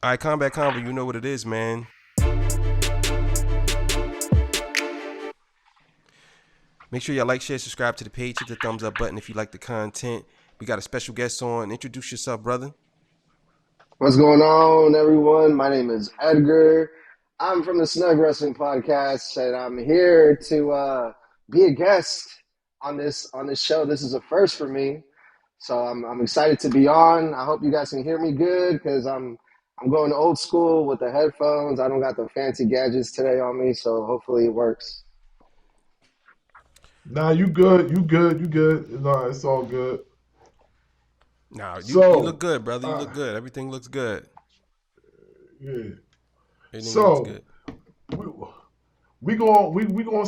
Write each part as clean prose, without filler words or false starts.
All right, Combat Convo, you know what it is, man. Make sure y'all like, share, subscribe to the page. Hit the thumbs up button if you like the content. We got a special guest on. Introduce yourself, brother. What's going on, everyone? My name is Edgar. I'm from the Snug Wrestling Podcast, and I'm here to be a guest on this show. This is a first for me, so I'm excited to be on. I hope you guys can hear me good because I'm going old school with the headphones. I don't got the fancy gadgets today on me, so hopefully it works. Nah, you good. You good. You good. No, it's all good. Nah, you look So, good, brother. You uh, look good. Everything looks good. yeah. Everything looks So good. we we gonna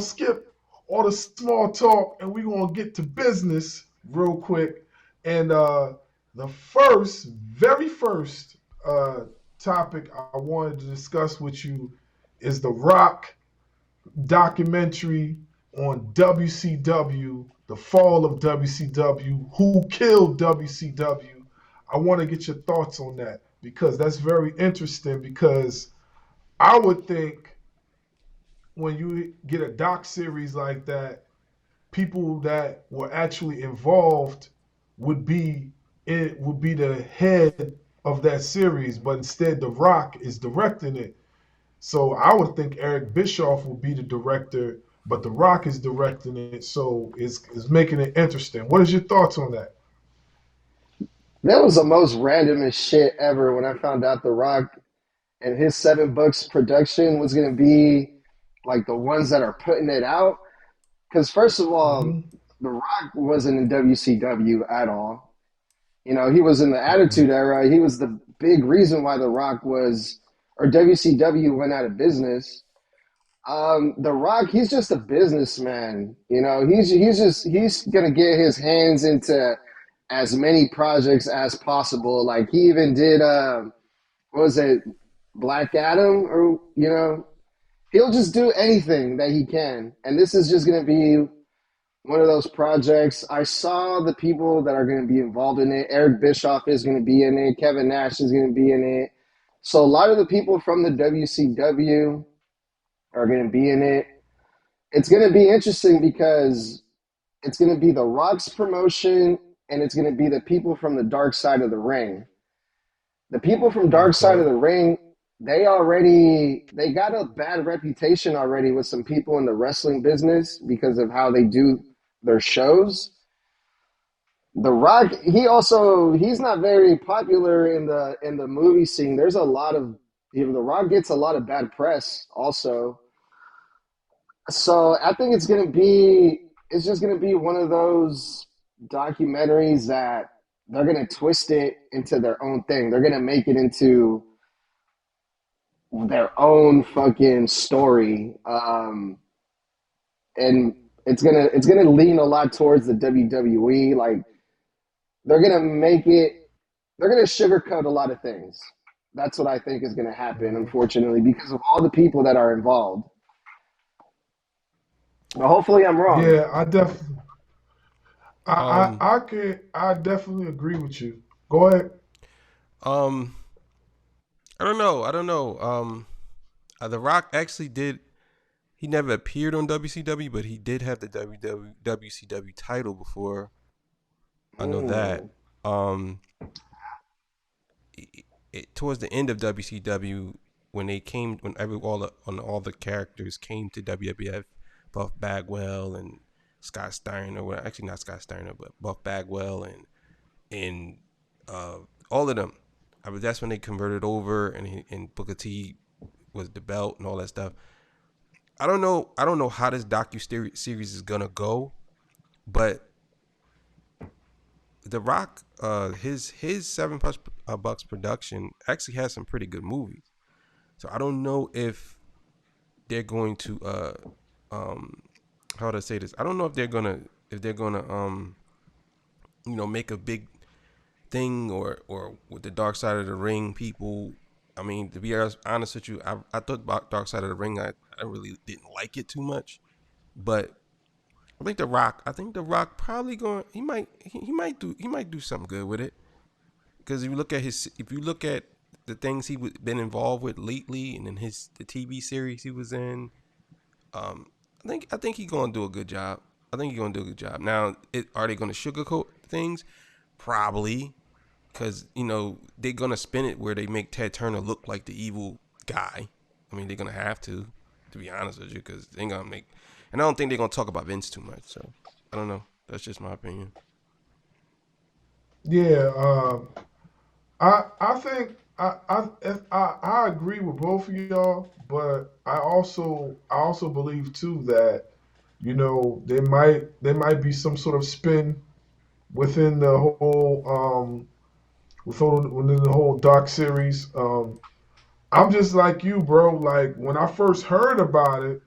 skip all the small talk and we gonna get to business real quick. And the very first topic I wanted to discuss with you is the Rock documentary on WCW, the fall of WCW, who killed WCW. I want to get your thoughts on that because that's very interesting. Because I would think when you get a doc series like that, people that were actually involved would be the head of that series, but instead The Rock is directing it. So I would think Eric Bischoff will be the director, but The Rock is directing it, so it's making it interesting. What is your thoughts on that? That was the most randomest shit ever when I found out The Rock and his $7 production was going to be like the ones that are putting it out. Because first of all, Mm-hmm. The Rock wasn't in WCW at all. You know, he was in the Mm-mm. Attitude Era. He was the big reason why The Rock was, or WCW went out of business. The Rock, he's just a businessman. You know, he's gonna get his hands into as many projects as possible. Like he even did, what was it, Black Adam, or he'll just do anything that he can. And this is just gonna be one of those projects. I saw the people that are going to be involved in it. Eric Bischoff is going to be in it. Kevin Nash is going to be in it. So a lot of the people from the WCW are going to be in it. It's going to be interesting because it's going to be the Rock's promotion and it's going to be the people from the dark side of the ring. The people from dark side of Okay. the ring, they got a bad reputation already with some people in the wrestling business because of how they do their shows. The Rock, he's not very popular in the movie scene. There's a lot of The Rock gets a lot of bad press also. So I think it's just gonna be one of those documentaries that they're gonna twist it into their own thing. They're gonna make it into their own fucking story. And it's gonna lean a lot towards the WWE. Like they're gonna make it they're going to sugarcoat a lot of things. That's what I think is going to happen, Mhm. unfortunately, because of all the people that are involved. But hopefully, I'm wrong. Yeah, I definitely, Um, I definitely agree with you. Go ahead. um, I don't know. I don't know. The Rock actually did. He never appeared on WCW, but he did have the WCW title before. I know that. Hmm. Um, Towards the end of WCW, when all the characters came to WWF, Buff Bagwell and Scott Steiner, well, actually not Scott Steiner, but Buff Bagwell and uh, all of them. That's when they converted over, and Booker T was the belt and all that stuff. I don't know. I don't know how this series is gonna go, but The Rock, his $7 bucks production actually has some pretty good movies. So I don't know if they're going to how to say this. I don't know if they're gonna make a big thing or with the Dark Side of the Ring people. I mean, to be honest with you, I thought about Dark Side of the Ring. I really didn't like it too much, but I think the Rock probably going. He might do something good with it because if you look at the things he been involved with lately, and in the TV series he was in, I think he's gonna do a good job. I think he's gonna do a good job. Now, are they gonna sugarcoat things? Probably, because they're gonna spin it where they make Ted Turner look like the evil guy. I mean, they're gonna have to be honest with you, because they ain't gonna make. And I don't think they're gonna talk about Vince too much. So I don't know. That's just my opinion. Yeah, I think I agree with both of y'all, but I also believe too that there might be some sort of spin within the whole within the whole Dark series. I'm just like you, bro. Like when I first heard about it,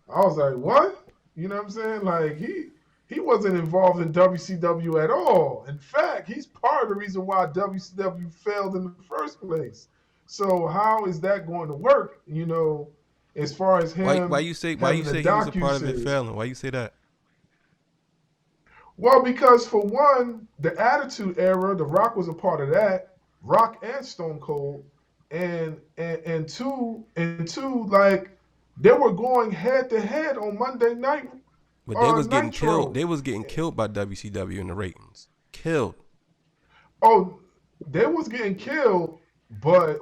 I was like, what? You know what I'm saying? Like he wasn't involved in WCW at all. In fact, he's part of the reason why WCW failed in the first place. So how is that going to work? As far as Why him you say having a he was a docu part of it series. failing? Why you say that? Well, because for one, the Attitude Era, The Rock was a part of that. Rock and Stone Cold, and two, like they were going head to head on Monday Night But they was getting killed. Nitro. They was getting killed by WCW in the ratings. Killed Oh, they was getting killed, but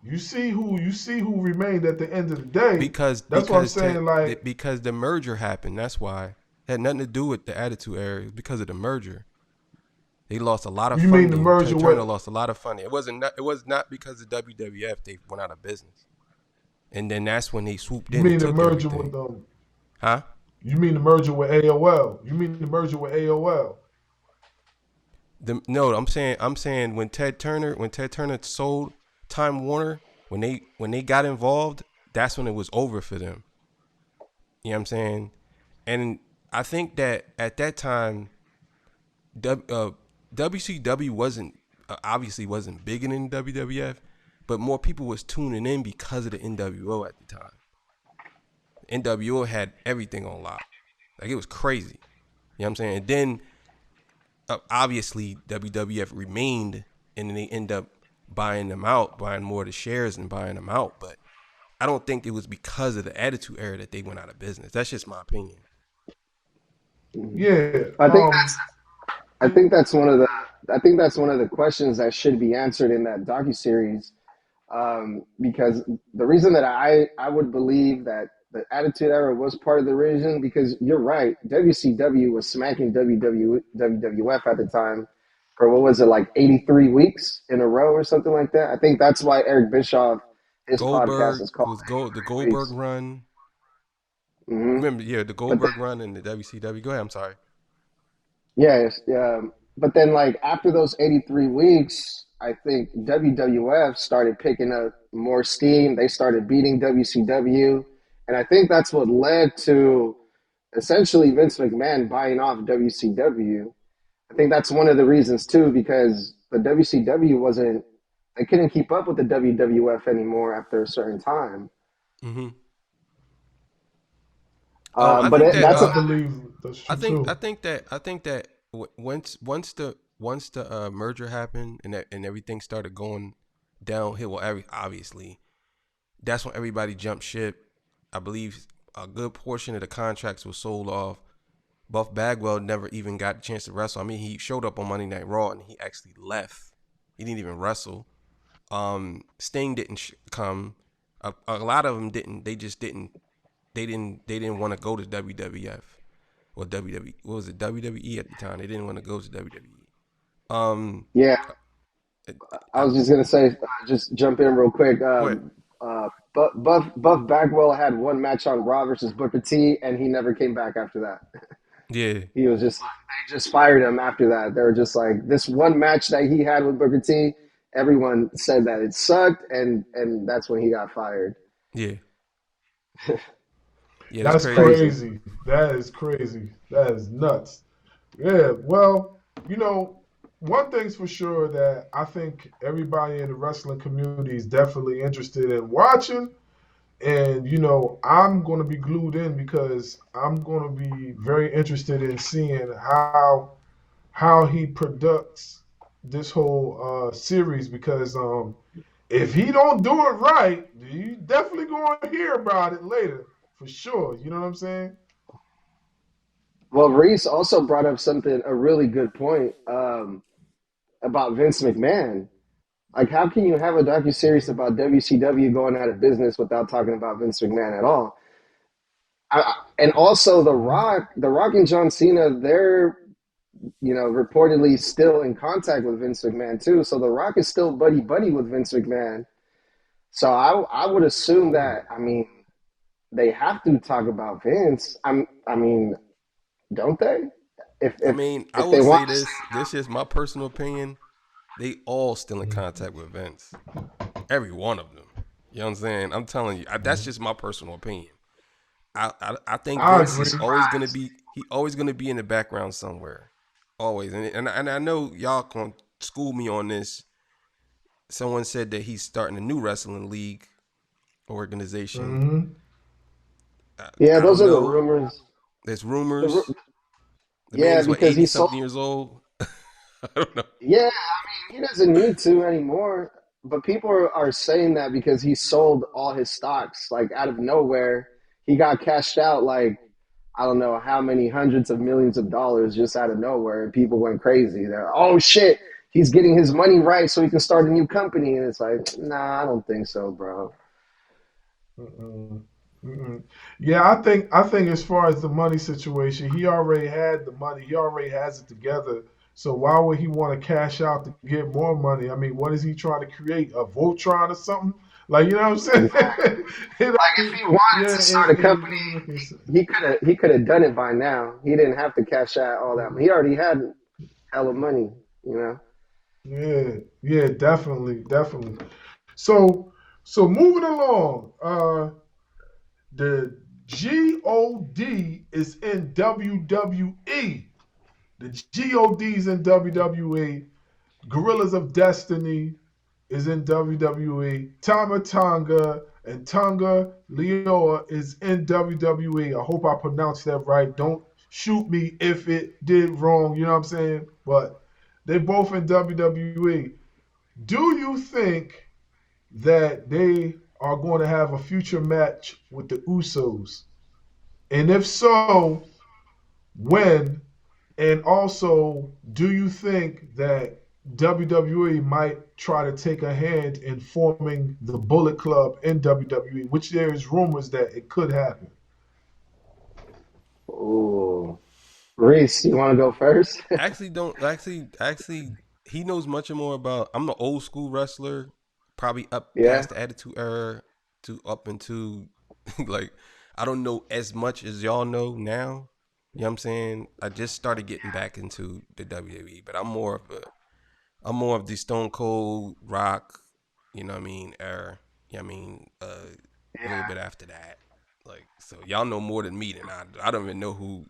you see who remained at the end of the day. because That's what I'm because saying. Like, because the merger happened. That's why. It had nothing to do with the Attitude Era. It was because of the merger. They lost a lot of you mean the funding. merger Turner with? lost a lot of funding. It was not because of WWF they went out of business. And then that's when they swooped You in and mean the took merger everything. with them? Huh? You mean the merger with AOL? You mean the merger with AOL? No, I'm saying when Ted Turner sold Time Warner, when they got involved, that's when it was over for them. You know what I'm saying? And I think that at that time, WCW wasn't obviously wasn't bigger than WWF, but more people was tuning in because of the NWO at the time. NWO had everything on lock, like it was crazy. You know what I'm saying? And then obviously WWF remained, and then they end up buying them out, buying more of the shares and buying them out. But I don't think it was because of the Attitude Era that they went out of business. That's just my opinion. Yeah. I think I think that's one of the I think that's one of the questions that should be answered in that docuseries. Because the reason that I would believe that the Attitude Era was part of the reason, because you're right, WCW was smacking WWF at the time for what was it, like 83 weeks in a row or something like that. I think that's why Eric Bischoff, his podcast Goldberg is called was the 83 Goldberg weeks. run. Hmm. Remember, yeah, the But Goldberg run and the WCW. Go ahead. I'm sorry. yes, but then like after those 83 weeks, I think WWF started picking up more steam. They started beating WCW, and I think that's what led to essentially Vince McMahon buying off WCW. I think that's one of the reasons too, because the WCW wasn't they couldn't keep up with the WWF anymore after a certain time. Hmm. I But think that that's Yeah, I another. believe that's I true think I too. think that I think that once the merger happened and everything started going downhill, well, obviously that's when everybody jumped ship. I believe a good portion of the contracts was sold off. Buff Bagwell never even got a chance to wrestle. I mean, he showed up on Monday Night Raw and he actually left. He didn't even wrestle. Sting didn't come. A lot of them didn't. They just didn't. They didn't want to go to WWF or WWE. What was it? WWE at the time. They didn't want to go to WWE. Um, Yeah, I, I I, was just gonna say, just jump in real quick. go ahead. Buff Bagwell had one match on Raw versus Booker T, and he never came back after that. Yeah, He was just they just fired him after that. They were just like this one match that he had with Booker T. Everyone said that it sucked, and that's when he got fired. yeah, yeah. That's That's crazy. Crazy. crazy. That is crazy. That is nuts. Yeah. Well, you know, one thing's for sure that I think everybody in the wrestling community is definitely interested in watching. And I'm going to be glued in because I'm going to be very interested in seeing how he products this whole series because if he don't do it right, you definitely gonna hear about it later for sure. You know what I'm saying? Well, Reese also brought up a really good point about Vince McMahon. Like, how can you have a docuseries about WCW going out of business without talking about Vince McMahon at all? And also, Mm-hmm. The Rock and John Cena, they're reportedly still in contact with Vince McMahon too. So The Rock is still buddy buddy with Vince McMahon. So I would assume Oh. that they have to talk about Vince. I mean, don't they? If I if mean, I if they will want say to this. This is my personal opinion. They all still in contact with Vince. Every one of them. You know what I'm saying? I'm telling you, that's just my personal opinion. I think I wouldn't Vince be agree. is always gonna surprised. be always gonna be in the background somewhere, always. And I know y'all can school me on this. Someone said that he's starting a new wrestling league organization. Mm-hmm. Yeah, I those don't are the know. rumors. There's The rumors. ru- The man yeah, is what because 80 he sold. something years old. I don't know. Yeah, he doesn't need to anymore. But people are saying that because he sold all his stocks, like out of nowhere. He got cashed out like I don't know how many hundreds of millions of dollars just out of nowhere, and people went crazy. They're oh shit, he's getting his money right so he can start a new company, and it's like nah, I don't think so, bro. Mm-mm. Mm-mm. Yeah, I think as far as the money situation, he already had the money. He already has it together. So why would he want to cash out to get more money? I mean, what is he trying to create? A Voltron or something? Like, you know what I'm saying? Yeah. It Like if don't- he wanted yeah, to start a it company, don't make any sense. he could have done it by now. He didn't have to cash out all that. Mm. He already had hella money, you know. Yeah, yeah, definitely, definitely. So, so moving along, the God is in WWE. The GOD's in WWE. Gorillas of Destiny is in WWE. Tama Tonga and Tonga Leoa is in WWE. I hope I pronounced that right. Don't shoot me if it did wrong, you know what I'm saying? But they both in WWE. Do you think that they are going to have a future match with the Usos? And if so, when? And also, do you think that WWE might try to take a hand in forming the Bullet Club in WWE, which there is rumors that it could happen? Ooh, Reese, you want to go first? Actually, don't actually. He knows much more about. I'm an old school wrestler, probably up Yeah, past the Attitude Era to up into like I don't know as much as y'all know now. You know what I'm saying? I just started getting back into the WWE, but I'm more of the Stone Cold Rock, you know what I mean, era. You know what I mean? A little bit after that. Like so y'all know more than me than I don't even know who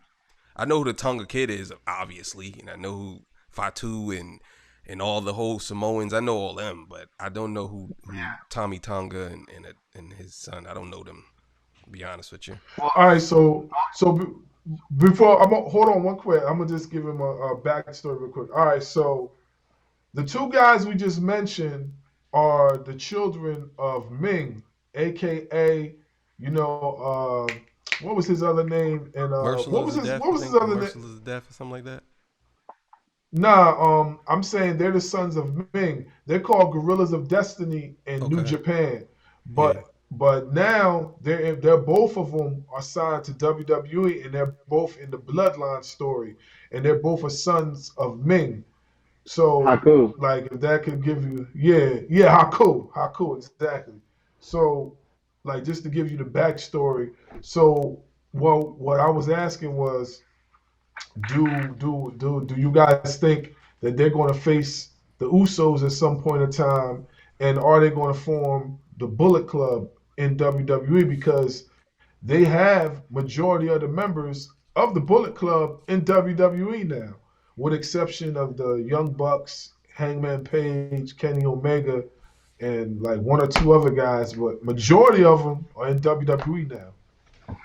I know who the Tonga Kid is, obviously, and I know who Fatu and all the whole Samoans. I know all them, but I don't know who Tommy Tonga and his son. I don't know them. To be honest with you. All right, before hold on one quick. I'm gonna just give him a backstory real quick. All right, so the two guys we just mentioned are the children of Ming, aka, you know, what was his other name? And Merciless of Death, what I was his think, or other name? Merciless of Death, or something like that. Nah, I'm saying they're the sons of Ming. They're called Gorillas of Destiny in New Okay. Japan, Yeah. but now they're both of them are signed to WWE and they're both in the Bloodline story and they're both are sons of Ming. So, Haku. like, if that could give you, yeah, Haku, exactly. So, like, just to give you the backstory. So, what I was asking was, do you guys think that they're going to face the Usos at some point in time, and are they going to form the Bullet Club in WWE because they have majority of the members of the Bullet Club in WWE now, with exception of the Young Bucks, Hangman Page, Kenny Omega, and like one or two other guys, but majority of them are in WWE now.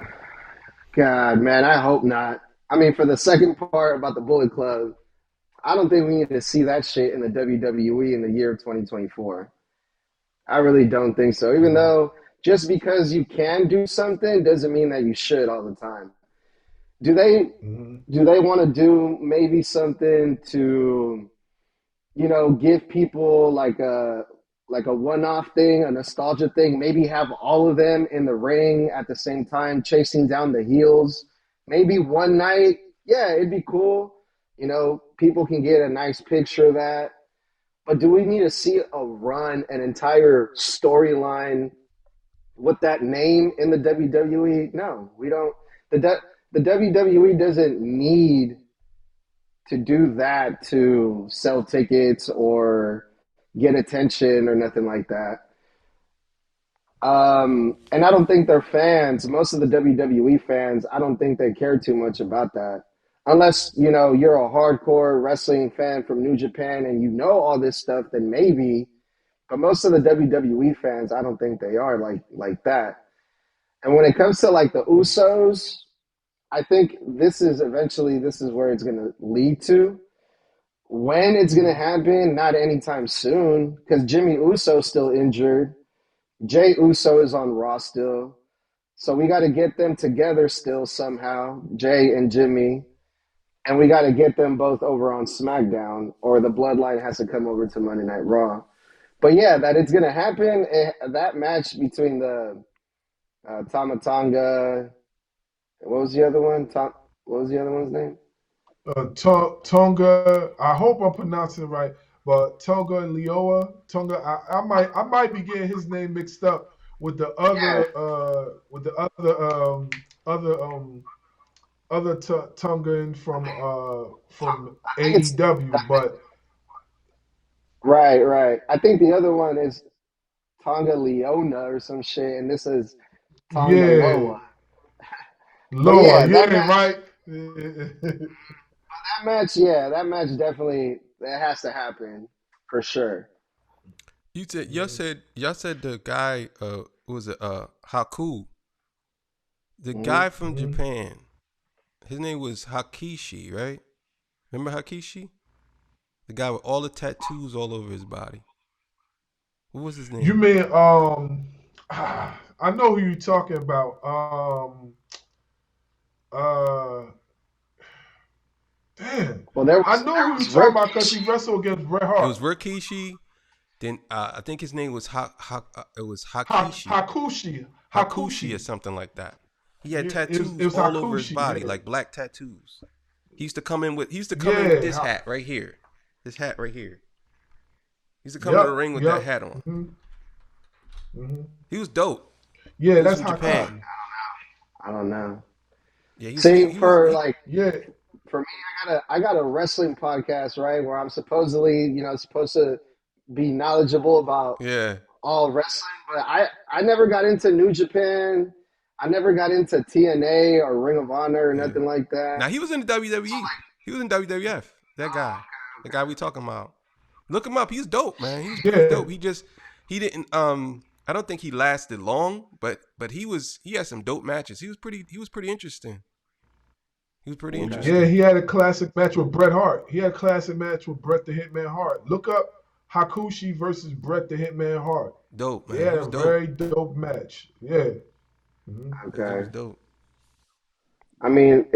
God, man, I hope not. I mean, for the second part about the Bullet Club, I don't think we need to see that shit in the WWE in the year of 2024. I really don't think so. Even though just because you can do something doesn't mean that you should all the time. Do they Mhm. do they want to do maybe something to, give people like a one-off thing, a nostalgia thing, maybe have all of them in the ring at the same time chasing down the heels. Maybe one night, yeah, it'd be cool. People can get a nice picture of that. But do we need to see a run, an entire storyline with that name in the WWE? No, we don't. The WWE doesn't need to do that to sell tickets or get attention or nothing like that. And I don't think their fans, most of the WWE fans, I don't think they care too much about that. Unless, you're a hardcore wrestling fan from New Japan and you know all this stuff, then maybe. But most of the WWE fans, I don't think they are like that. And when it comes to like the Usos, I think this is where it's gonna lead to. When it's gonna happen, not anytime soon, because Jimmy Uso's still injured. Jay Uso is on Raw still. So we got to get them together still somehow, Jay and Jimmy. And we got to get them both over on SmackDown, or the Bloodline has to come over to Monday Night Raw. But yeah, that it's going to happen. That match between the Tamatanga, what was the other one? What was the other one's name? Tonga. I hope I'm pronouncing it right, but Tonga and Leoa. Tonga. I might be getting his name mixed up with the Yeah, other Tongan from I think it's AEW. But right. I think the other one is Tonga Leona or some shit, and this is Tonga yeah, Loa. But Loa. yeah, Yeah, right. that match definitely that has to happen for sure. You said y'all said the guy who was it Haku. The Hmm. guy from Japan. His name was Hakishi, right? Remember Hakishi? The guy with all the tattoos all over his body. What was his You name? mean I know who you're talking about. Uh Damn. Well, there I was know who you're talking about because he Rikishi. wrestled against Bret It Hart. was Rikishi. Then I think his name was it was Hakishi. Hakushi. Hakushi or Hakushi. something like that. He had Yeah, it tattoos was all over his Hakushi. body, Yeah. like black tattoos. He used to come in with Yeah. this hat right here. This hat right here. He used to come to the Yep. ring with that Yep. hat on. Hmm. He was dope. Yeah, He was that's from Japan. Hakushi. I don't know. Yeah, See, Yeah. for me, I got a wrestling podcast, right, where I'm supposedly, supposed to be knowledgeable about yeah. all wrestling, but I never got into New Japan. I never got into TNA or Ring of Honor or Yeah. nothing like that. Now he was in the So WWE. He was in WWF. That guy. The guy we talking about. Look him up. He's dope, man. He was Yeah. dope. He didn't I don't think he lasted long, but he had some dope matches. He was pretty interesting. He was pretty okay, Yeah, interesting. he had a classic match with Bret Hart. He had a classic match with Bret the Hitman Hart. Look up Hakushi versus Bret the Hitman Hart. Dope, They man. He had was a dope. very dope match. Yeah. Hmm. That dude was okay. dope. I mean,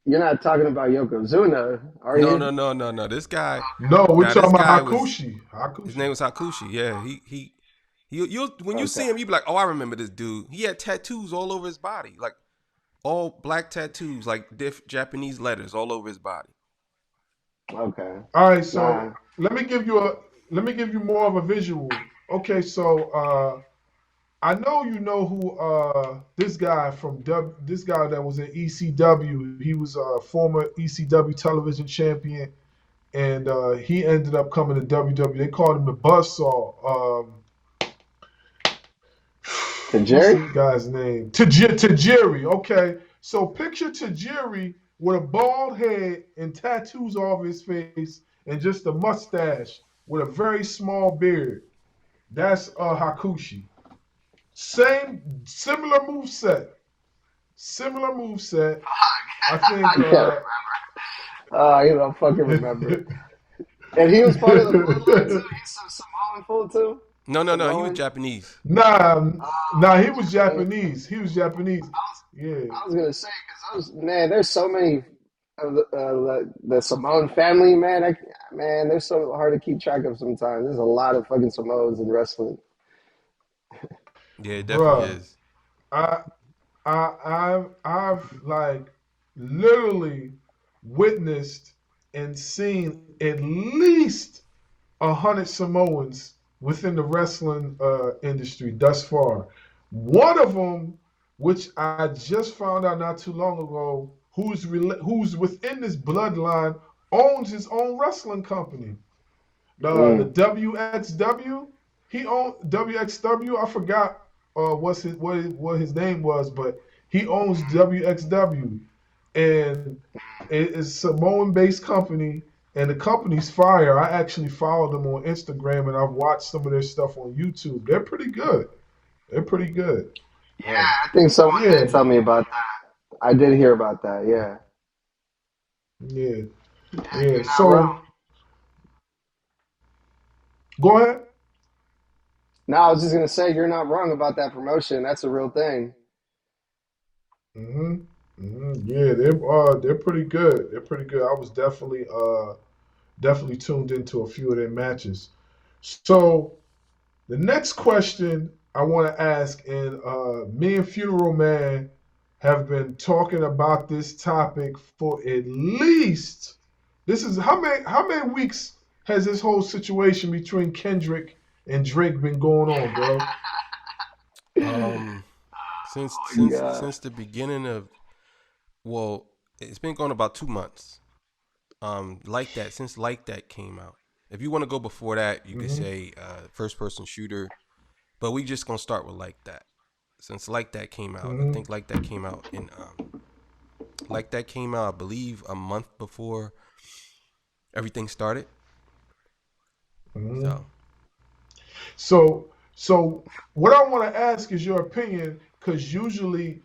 you're not talking about Yokozuna, are No, you? no, no, no, no. This guy No, we're now this talking about guy was Hakushi. his Hakushi. name was Hakushi. Yeah, you when you Okay, see him, you be like, oh, I remember this dude. He had tattoos all over his body, like all black tattoos, like Japanese letters all over his body. okay. All right, Nah, so let me give you more of a visual. Okay, so I know you know who this guy that was in ECW. He was a former ECW television champion, and he ended up coming to WWE. They called him the Buzzsaw. to What's Jerry? this guy's name? Tajiri. Okay, so picture Tajiri with a bald head and tattoos all over his face and just a mustache with a very small beard. That's Hakushi. Similar move set. Similar move set. I think I can't. You don't fucking remember. And he was part of the bloodline too. He's some Samoan fool too. No. He was Samoan? Japanese. Nah, nah, he was Japanese. Japanese. He was Japanese. Yeah. I was gonna say because man, there's so many of the Samoan family, man. Man, they're so hard to keep track of sometimes. There's a lot of fucking Samoans in wrestling. Yeah, it definitely Bruh, is. I I've like literally witnessed and seen at least 100 Samoans within the wrestling industry thus far. One of them, which I just found out not too long ago, who's within this bloodline, owns his own wrestling company. The Mm. WXW, he owned WXW. I forgot what his name was, but he owns WXW, and it's a Samoan based company, and the company's fire. I actually followed them on Instagram, and I've watched some of their stuff on YouTube. They're pretty good. They're pretty good. Yeah, I think someone Yeah, did tell me about that. I did hear about that. Yeah. yeah, Yeah, yeah. you're not wrong. So go ahead. No, I was just gonna say you're not wrong about that promotion. That's a real thing. Yeah, they're pretty good. They're pretty good. I was definitely tuned into a few of their matches. So the next question I want to ask, and me and Funeral Man have been talking about this topic for at least this is how many weeks has this whole situation between Kendrick and Drake been going on, bro? Um, since since Yeah. since the beginning of well, it's been going about 2 months. Like that since like that came out. If you want to go before that, you could hmm say first person shooter, but we just gonna start with like that. Since like that came out, I hmm think like that came out in like that came out, I believe, a month before everything started. hmm So, So what I want to ask is your opinion, because usually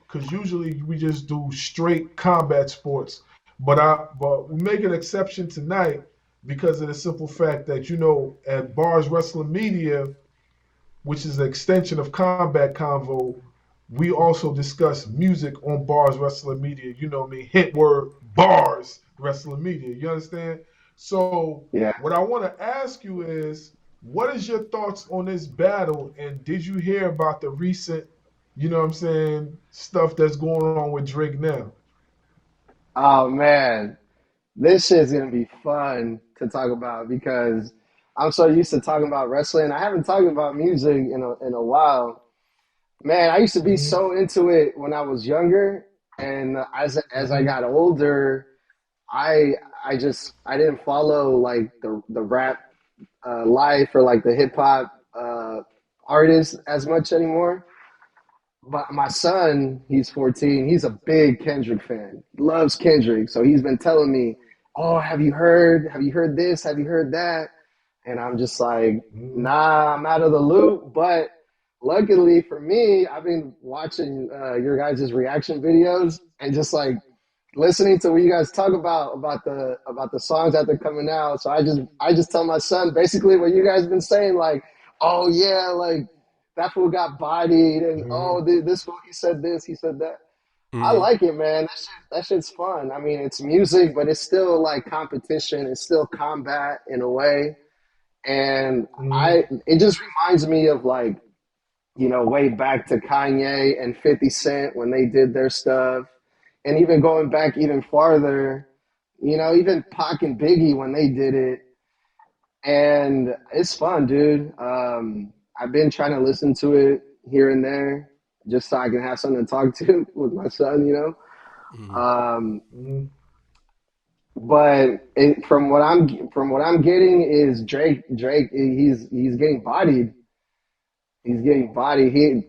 we just do straight combat sports, but we make an exception tonight because of the simple fact that at Bars Wrestling Media, which is an extension of Combat Convo, we also discuss music on Bars Wrestling Media. You know me, hit word Bars Wrestling Media. You understand? So Yeah. what I want to ask you is, what is your thoughts on this battle? And did you hear about the recent, stuff that's going on with Drake now? Oh man, this shit's gonna be fun to talk about because I'm so used to talking about wrestling. I haven't talked about music in a while. Man, I used to be Mm-hmm. so into it when I was younger, and as I Mm-hmm. got older, I I didn't follow like the rap life or like the hip hop artists as much anymore. But my son, he's 14. He's a big Kendrick fan. Loves Kendrick. So he's been telling me, "Oh, have you heard? Have you heard this? Have you heard that?" And I'm just like, Mm-hmm. "Nah, I'm out of the loop." But luckily for me, I've been watching your guys' reaction videos and just like listening to what you guys talk about the songs that they're coming out. So I just tell my son basically what you guys been saying, like, oh yeah, like that fool got bodied, and Mm-hmm. oh this fool he said this, he said that. I mm-hmm, like it, man. That shit's fun. I mean, it's music, but it's still like competition. It's still combat in a way, and Mm-hmm. I it just reminds me of like way back to Kanye and 50 Cent when they did their stuff. And even going back even farther, even Pac and Biggie when they did it. And it's fun, dude. I've been trying to listen to it here and there just so I can have something to talk to with my son. mm-hmm. Um, Mm-hmm. but from what I'm getting is Drake he's getting bodied. He's getting bodied. He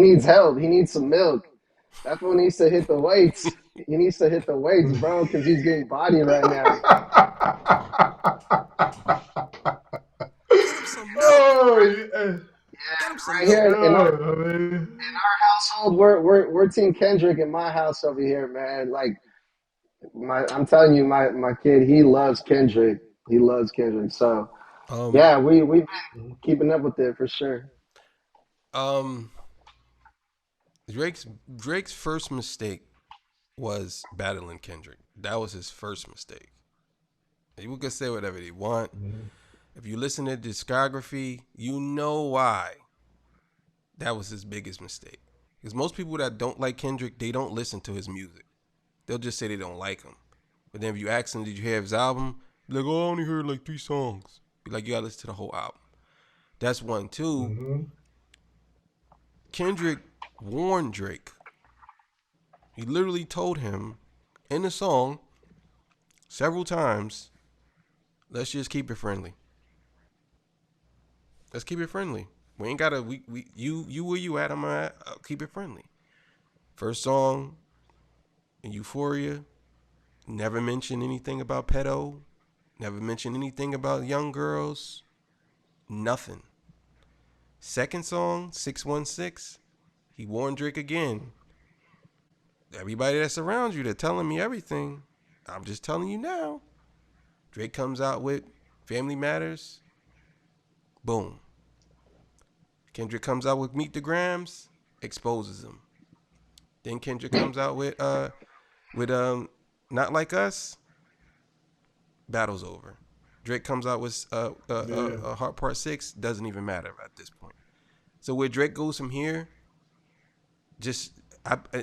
needs help. He needs some milk. That fool needs to hit the weights. He needs to hit the weights, bro, because he's getting bodied right now. Get him some milk. Oh, yeah. Get him some Right milk. here in Yeah, I mean, our household, we're Team Kendrick in my house over here, man. Like I'm telling you, my kid, he loves Kendrick. He loves Kendrick. So Um, Yeah, we've been keeping up with it for sure. um, Drake's Drake's first mistake was battling Kendrick. That was his first mistake. People can say whatever they want. Mhm. If you listen to discography, you know why that was his biggest mistake. Because most people that don't like Kendrick, they don't listen to his music. They'll just say they don't like him. But then if you ask them, did you hear his album? Be like, oh, I only heard like 3 songs. Be like, you gotta listen to the whole album. That's one. Two, Mhm. Kendrick warned Drake. He literally told him in the song several times, let's just keep it friendly. Let's keep it friendly. We ain't gotta you where you at, I'm at, keep it friendly. First song in Euphoria, never mentioned anything about pedo, never mentioned anything about young girls, nothing. Second song, 616, he warned Drake again. Everybody that's around you, they're telling me everything. I'm just telling you now. Drake comes out with Family Matters, boom. Kendrick comes out with Meet the Grams, exposes him. Then Kendrick comes out with Not Like Us, battle's over. Drake comes out with Yeah. Heart Part 6, doesn't even matter at this point. So where Drake goes from here, just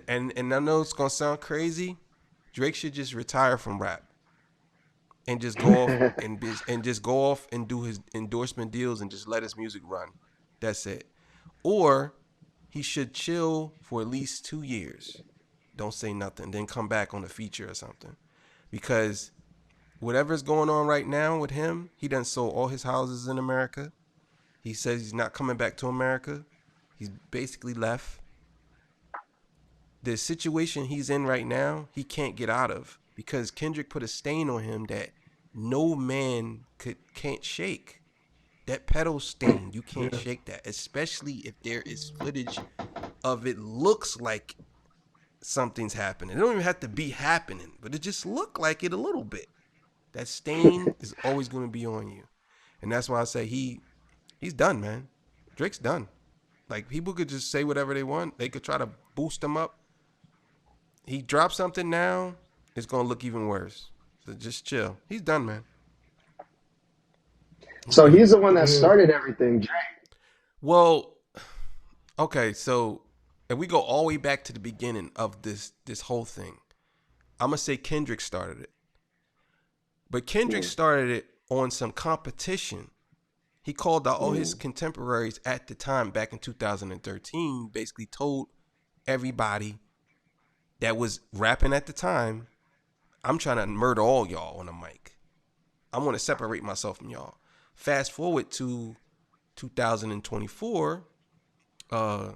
and I know it's gonna sound crazy, Drake should just retire from rap and just go off and just go off and do his endorsement deals and just let his music run. That's it. Or he should chill for at least 2 years. Don't say nothing. Then come back on a feature or something. Because whatever's going on right now with him, he done sold all his houses in America. He says he's not coming back to America. He's basically left. The situation he's in right now, he can't get out of because Kendrick put a stain on him that no man can't shake. That pedal stain, you can't Yeah. shake that, especially if there is footage of it looks like something's happening. It don't even have to be happening, but it just look like it a little bit. That stain is always going to be on you, and that's why I say he's done, man. Drake's done. Like people could just say whatever they want. They could try to boost him up. He drops something now, it's gonna look even worse. So just chill. He's done, man. He's So done. he's the one that Yeah. started everything. Well, okay, so if we go all the way back to the beginning of this whole thing, I'm gonna say Kendrick started it. But Kendrick Mm, started it on some competition. He called out all his mm, contemporaries at the time back in 2013, basically told everybody that was rapping at the time, I'm trying to murder all y'all on the mic. I want to separate myself from y'all. Fast forward to 2024, uh,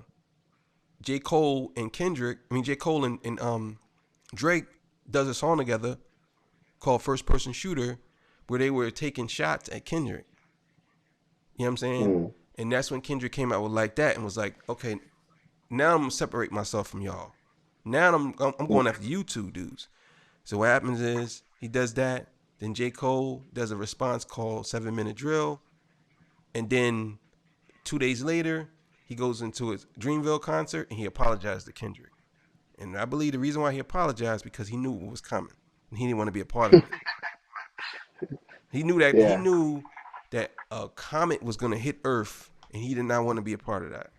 J. Cole and Kendrick, I mean J. Cole and Drake does a song together called First Person Shooter where they were taking shots at Kendrick. You know what I'm saying? mm. And that's when Kendrick came out with Like That and was like, okay, now I'm gonna separate myself from y'all. Now I'm going after you two dudes. So what happens is he does that. Then J. Cole does a response called 7 Minute Drill. And then 2 days later, he goes into his Dreamville concert and he apologized to Kendrick. And I believe the reason why he apologized because he knew what was coming. And he didn't want to be a part of it. He Yeah. knew that a comet was gonna hit Earth and he did not want to be a part of that.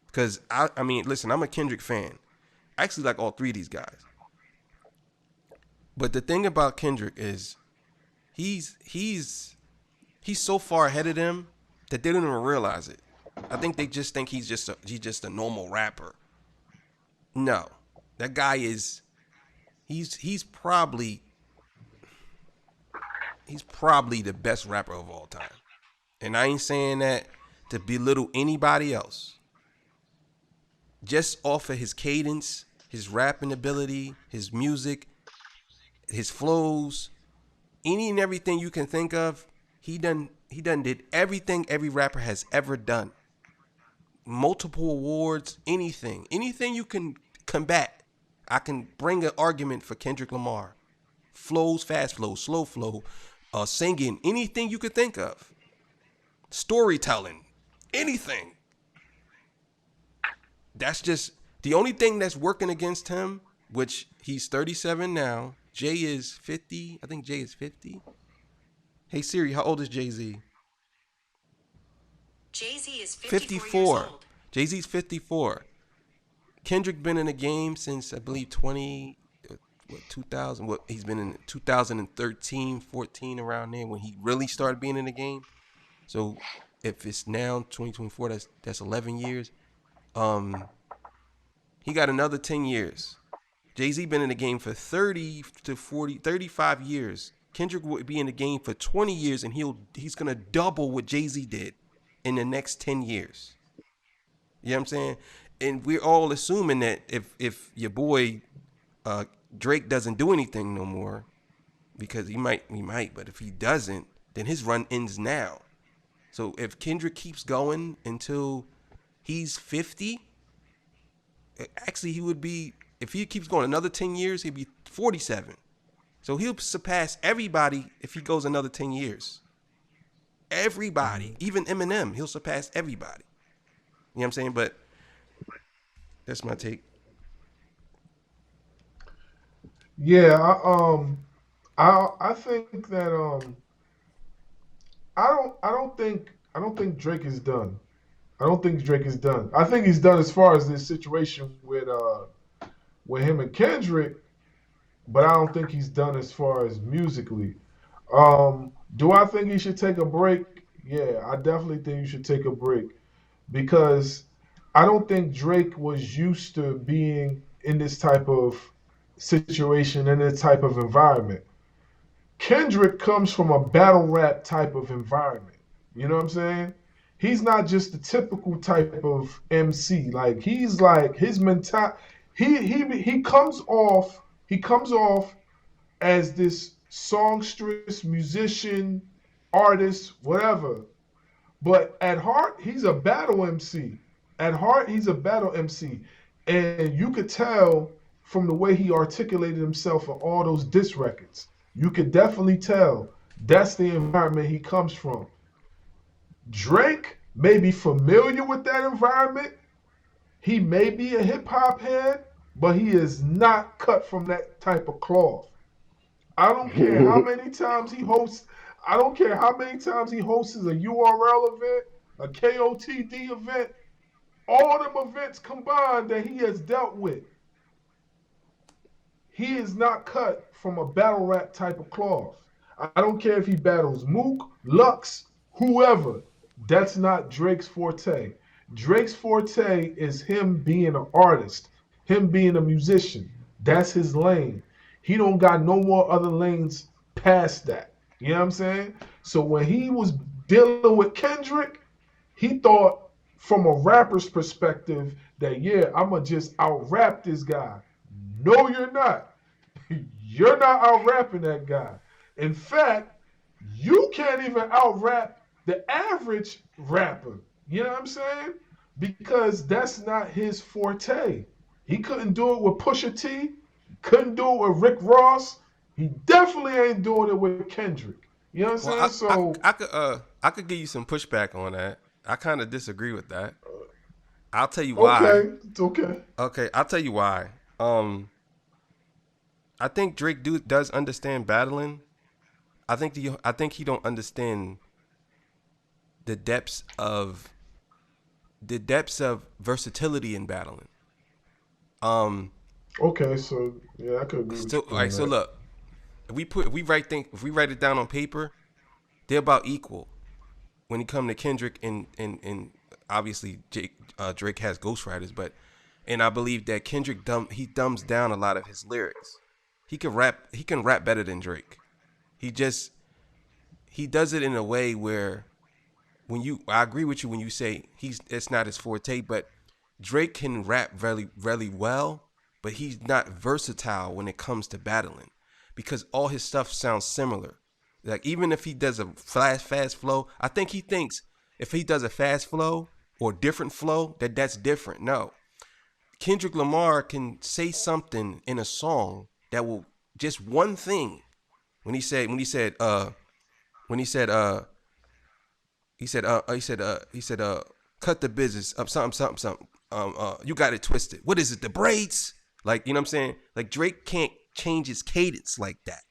Because I mean, listen, I'm a Kendrick fan. I actually like all three of these guys. But the thing about Kendrick is he's he's he's so far ahead of them that they don't even realize it. I think they just think he's just a normal rapper. No, that guy is he's probably the best rapper of all time. And I ain't saying that to belittle anybody else. Just off of his cadence, his rapping ability, his music, his flows, any and everything you can think of, he done did everything every rapper has ever done. Multiple awards, anything you can combat. I can bring an argument for Kendrick Lamar. Flows, fast flow, slow flow, singing, anything you could think of. storytelling, anything. That's just the only thing that's working against him, which he's 37 now. Jay is 50. I think Jay is 50. Hey Siri, how old is Jay-Z? Jay-Z is 54 years 54. old. Jay-Z's 54. Kendrick been in the game since I believe 2000. What he's been in 2013, 14 around there when he really started being in the game. So if it's now 2024, that's 11 years. He got another 10 years. Jay-Z been in the game for 30 to 40, 35 years. Kendrick will be in the game for 20 years, and he's gonna double what Jay-Z did in the next 10 years. You know what I'm saying? And we're all assuming that if your boy Drake doesn't do anything no more, because he might, but if he doesn't, then his run ends now. So if Kendrick keeps going until he's 50, actually he would be, if he keeps going another 10 years, he'd be 47. So he'll surpass everybody if he goes another 10 years. Everybody, even Eminem, he'll surpass everybody. You know what I'm saying? But that's my take. Yeah, I think that I don't think Drake is done. I don't think Drake is done. I think he's done as far as this situation with him and Kendrick, but I don't think he's done as far as musically. Do I think he should take a break? Yeah, I definitely think you should take a break because I don't think Drake was used to being in this type of situation, in this type of environment. Kendrick comes from a battle rap type of environment. You know what I'm saying? He's not just the typical type of MC. He's like his mental. He comes off as this songstress, musician, artist, whatever. But at heart, he's a battle MC. At heart, he's a battle MC. And you could tell from the way he articulated himself on all those diss records. You could definitely tell that's the environment he comes from. Drake may be familiar with that environment. He may be a hip hop head, but he is not cut from that type of cloth. I don't care how many times he hosts. I don't care how many times he hosts a URL event, a KOTD event, all them events combined that he has dealt with. He is not cut from a battle rap type of cloth. I don't care if he battles Mook, Lux, whoever. That's not Drake's forte. Drake's forte is him being an artist, him being a musician. That's his lane. He don't got no more other lanes past that. You know what I'm saying? So when he was dealing with Kendrick, he thought from a rapper's perspective that, yeah, I'm going to just out rap this guy. No, you're not. You're not out rapping that guy. In fact, you can't even out rap the average rapper. You know what I'm saying? Because that's not his forte. He couldn't do it with Pusha T. Couldn't do it with Rick Ross. He definitely ain't doing it with Kendrick. You know what I'm saying? So I could give you some pushback on that. I kind of disagree with that. I'll tell you why. okay, it's okay. Okay, I'll tell you why. I think Drake does understand battling. I think he don't understand the depths of versatility in battling. Okay, so yeah, I could agree with you All on right, so that. look, if we write it down on paper, they're about equal. When it come to Kendrick and obviously Drake has ghostwriters, but and I believe that Kendrick dumbs down a lot of his lyrics. He can rap better than Drake. He just he does it in a way where I agree with you when you say it's not his forte, but Drake can rap really really well, but he's not versatile when it comes to battling because all his stuff sounds similar. Like even if he does a fast flow, I think he thinks if he does a fast flow or different flow that's different. No, Kendrick Lamar can say something in a song that will just one thing. When he said he said, cut the business up, something. You got it twisted. What is it? The braids? Like, you know what I'm saying? Like Drake can't change his cadence like that.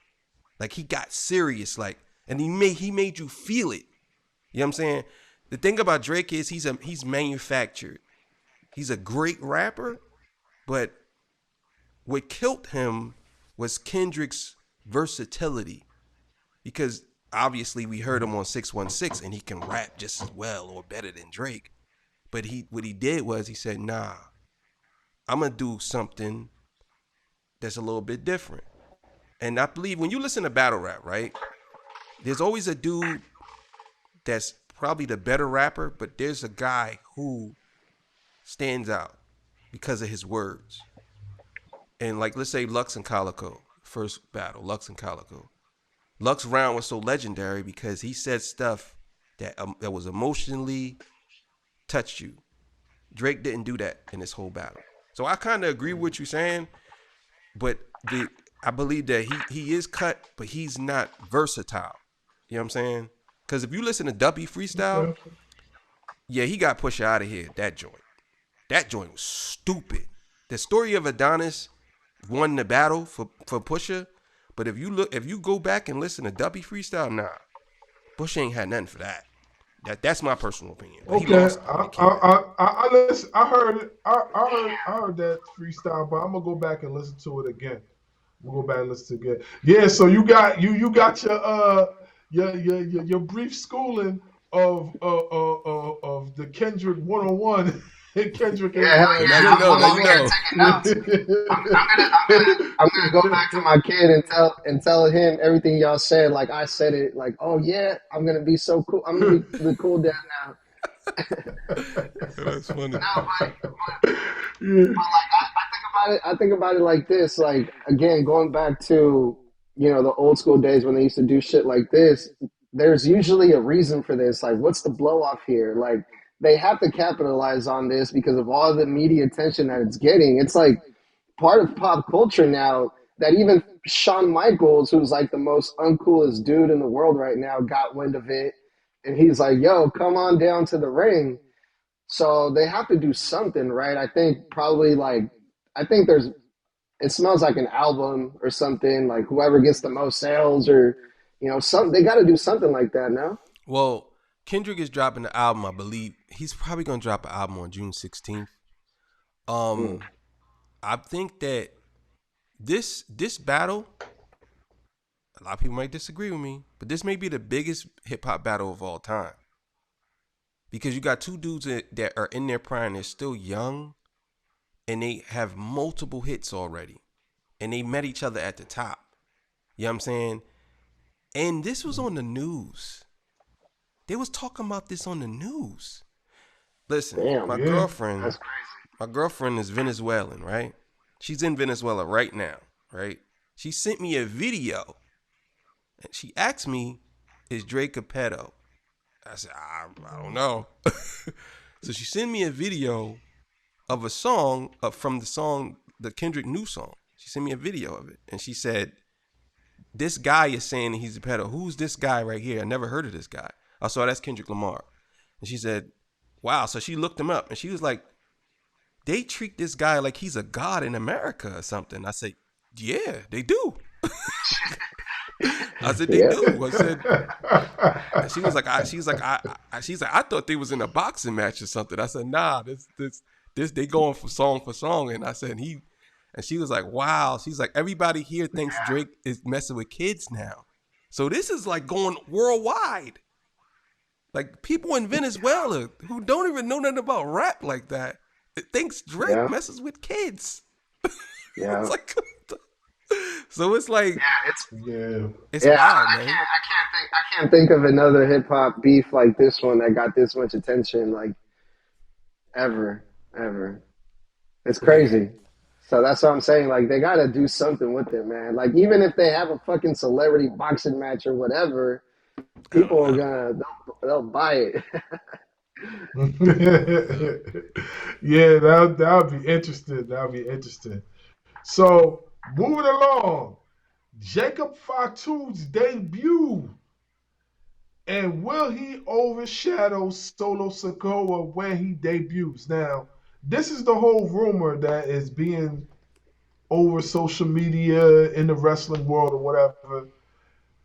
Like he got serious, like, and he made you feel it. You know what I'm saying? The thing about Drake is he's manufactured. He's a great rapper, but what killed him was Kendrick's versatility. Because obviously we heard him on 616 and he can rap just as well or better than Drake. But what he did was he said, nah, I'm going to do something that's a little bit different. And I believe when you listen to battle rap, right, there's always a dude that's probably the better rapper, but there's a guy who stands out because of his words. And like, let's say Lux and Calico, first battle, Lux and Calico. Lux round was so legendary because he said stuff that was emotionally touched you. Drake didn't do that in this whole battle. So I kind of agree with what you're saying, but I believe that he is cut, but he's not versatile. You know what I'm saying? Because if you listen to Duppy freestyle, yeah, he got Pusha out of here. That joint was stupid. The story of Adonis won the battle for Pusha, but if you go back and listen to Duppy freestyle, nah, Pusha ain't had nothing for that. That's my personal opinion. But Okay, I heard that freestyle, but I'm gonna go back and listen to it again. We'll go back and listen to it again. Yeah, so you got your brief schooling of the Kendrick 101. Kendrick Yeah, hell yeah. now I'm over you here know. taking notes. I'm gonna go back to my kid and tell him everything y'all said. Like I said it. Like, oh yeah, I'm gonna be so cool. I'm gonna be the cool dad now. That's funny. No, but like I think about it like this. Like again, going back to the old school days when they used to do shit like this. There's usually a reason for this. Like, what's the blow off here? Like, they have to capitalize on this because of all the media attention that it's getting. It's like part of pop culture now that even Shawn Michaels, who's like the most uncoolest dude in the world right now, got wind of it. And he's like, yo, come on down to the ring. So they have to do something, right? I think it smells like an album or something, like whoever gets the most sales or, something. They got to do something like that now. Well, Kendrick is dropping the album, I believe. He's probably going to drop an album on June 16th. I think that this battle, a lot of people might disagree with me, but this may be the biggest hip hop battle of all time. Because you got two dudes that are in their prime, they're still young, and they have multiple hits already. And they met each other at the top. You know what I'm saying? And this was on the news. They was talking about this on the news. Listen, my girlfriend is Venezuelan, right? She's in Venezuela right now, right? She sent me a video. And she asked me, is Drake a pedo? I said, I don't know. So she sent me a video of a song from the Kendrick new song. She sent me a video of it. And she said, this guy is saying he's a pedo. Who's this guy right here? I never heard of this guy. I saw that's Kendrick Lamar. And she said, wow. So she looked him up and she was like, they treat this guy like he's a god in America or something. I said, yeah, they do. I said, they do. I said, and she was like, I thought they was in a boxing match or something. I said, nah, this they going for song. And I said, and she was like, wow. She's like, everybody here thinks Drake is messing with kids now. So this is like going worldwide. Like people in Venezuela who don't even know nothing about rap like that, it thinks Drake messes with kids. Yeah. It's like, so it's like, it's wild, man. I can't think of another hip hop beef like this one that got this much attention, like ever. It's crazy. So that's what I'm saying. Like they got to do something with it, man. Like even if they have a fucking celebrity boxing match or whatever, people are they'll buy it. Yeah, that'll be interesting. So moving along, Jacob Fatu's debut And will he overshadow Solo Sikoa when he debuts? Now, this is the whole rumor that is being over social media in the wrestling world or whatever.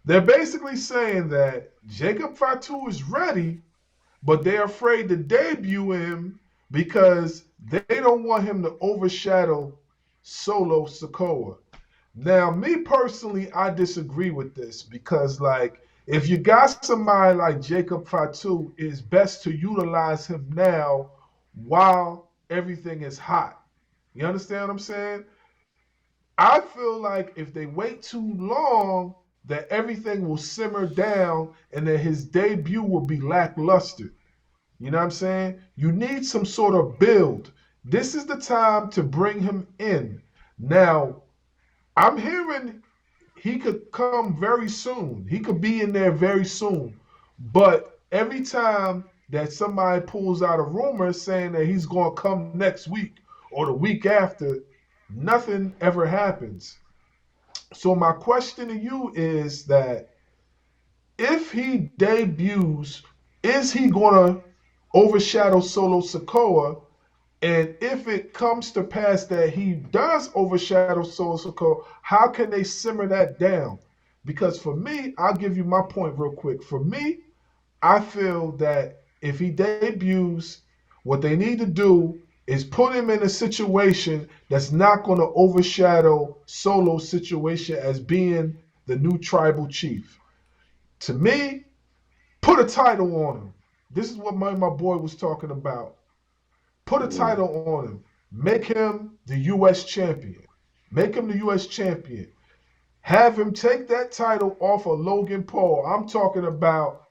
They're basically saying that Jacob Fatu is ready, but they're afraid to debut him because they don't want him to overshadow Solo Sikoa. Now, me personally, I disagree with this because, like, if you got somebody like Jacob Fatu, it's best to utilize him now while everything is hot. You understand what I'm saying? I feel like if they wait too long, that everything will simmer down and that his debut will be lackluster. You know what I'm saying? You need some sort of build. This is the time to bring him in. Now, I'm hearing he could come very soon. He could be in there very soon. But every time that somebody pulls out a rumor saying that he's going to come next week or the week after, nothing ever happens. So my question to you is that if he debuts, is he going to overshadow Solo Sikoa? And if it comes to pass that he does overshadow Solo Sikoa, how can they simmer that down? Because for me, I'll give you my point real quick. For me, I feel that if he debuts, what they need to do is put him in a situation that's not going to overshadow Solo's situation as being the new tribal chief. To me, put a title on him. This is what my boy was talking about. Put a title on him. Make him the U.S. champion. Make him the U.S. champion. Have him take that title off of Logan Paul. I'm talking about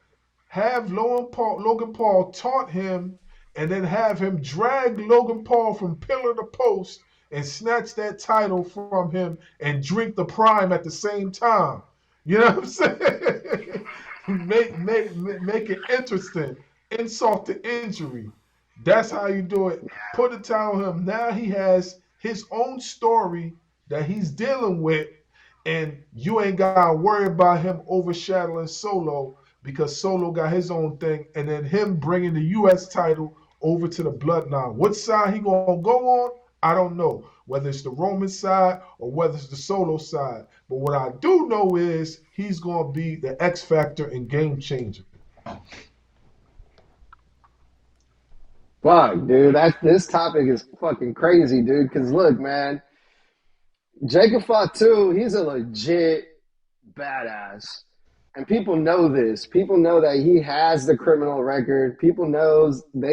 have Logan Paul taunt him and then have him drag Logan Paul from pillar to post and snatch that title from him and drink the prime at the same time. You know what I'm saying? make it interesting. Insult to injury. That's how you do it. Put the title on him. Now he has his own story that he's dealing with, and you ain't got to worry about him overshadowing Solo because Solo got his own thing, and then him bringing the U.S. title over to the Bloodline. What side he gonna go on? I don't know. Whether it's the Roman side or whether it's the Solo side. But what I do know is he's gonna be the X factor and game changer. Fuck, dude. This topic is fucking crazy, dude. Because look, man, Jacob Fatu, he's a legit badass. And people know this. People know that he has the criminal record. They